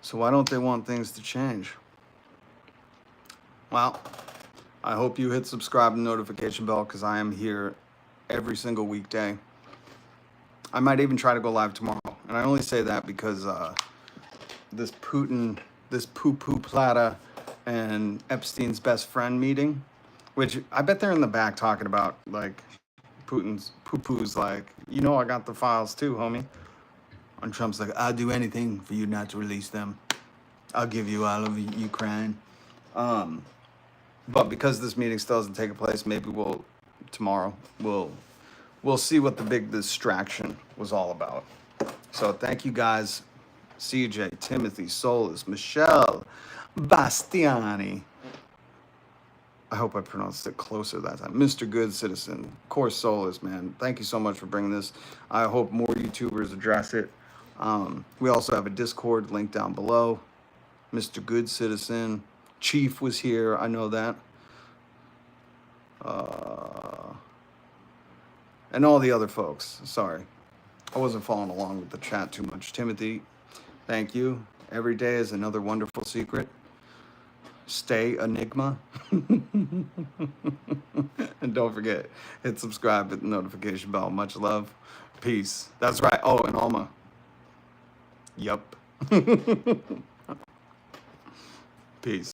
So why don't they want things to change? Well, I hope you hit subscribe and notification bell because I am here every single weekday. I might even try to go live tomorrow. And I only say that because this Putin, this poo-poo plata and Epstein's best friend meeting, which I bet they're in the back talking about, like, Putin's poo-poo's like, you know, I got the files too, homie. And Trump's like, I'll do anything for you not to release them. I'll give you all of Ukraine. But because this meeting still hasn't taken place, maybe tomorrow we'll see what the big distraction was all about. So thank you guys. CJ, Timothy, Solis, Michelle, Bastiani. I hope I pronounced it closer that time. Mr. Good Citizen, of course, Solis, man. Thank you so much for bringing this. I hope more YouTubers address it. We also have a Discord link down below. Mr. Good Citizen. Chief was here, I know that. And all the other folks. Sorry. I wasn't following along with the chat too much. Timothy, thank you. Every day is another wonderful secret. Stay Enigma. And don't forget, hit subscribe, hit the notification bell. Much love. Peace. That's right. Oh, and Alma. Yup. Peace.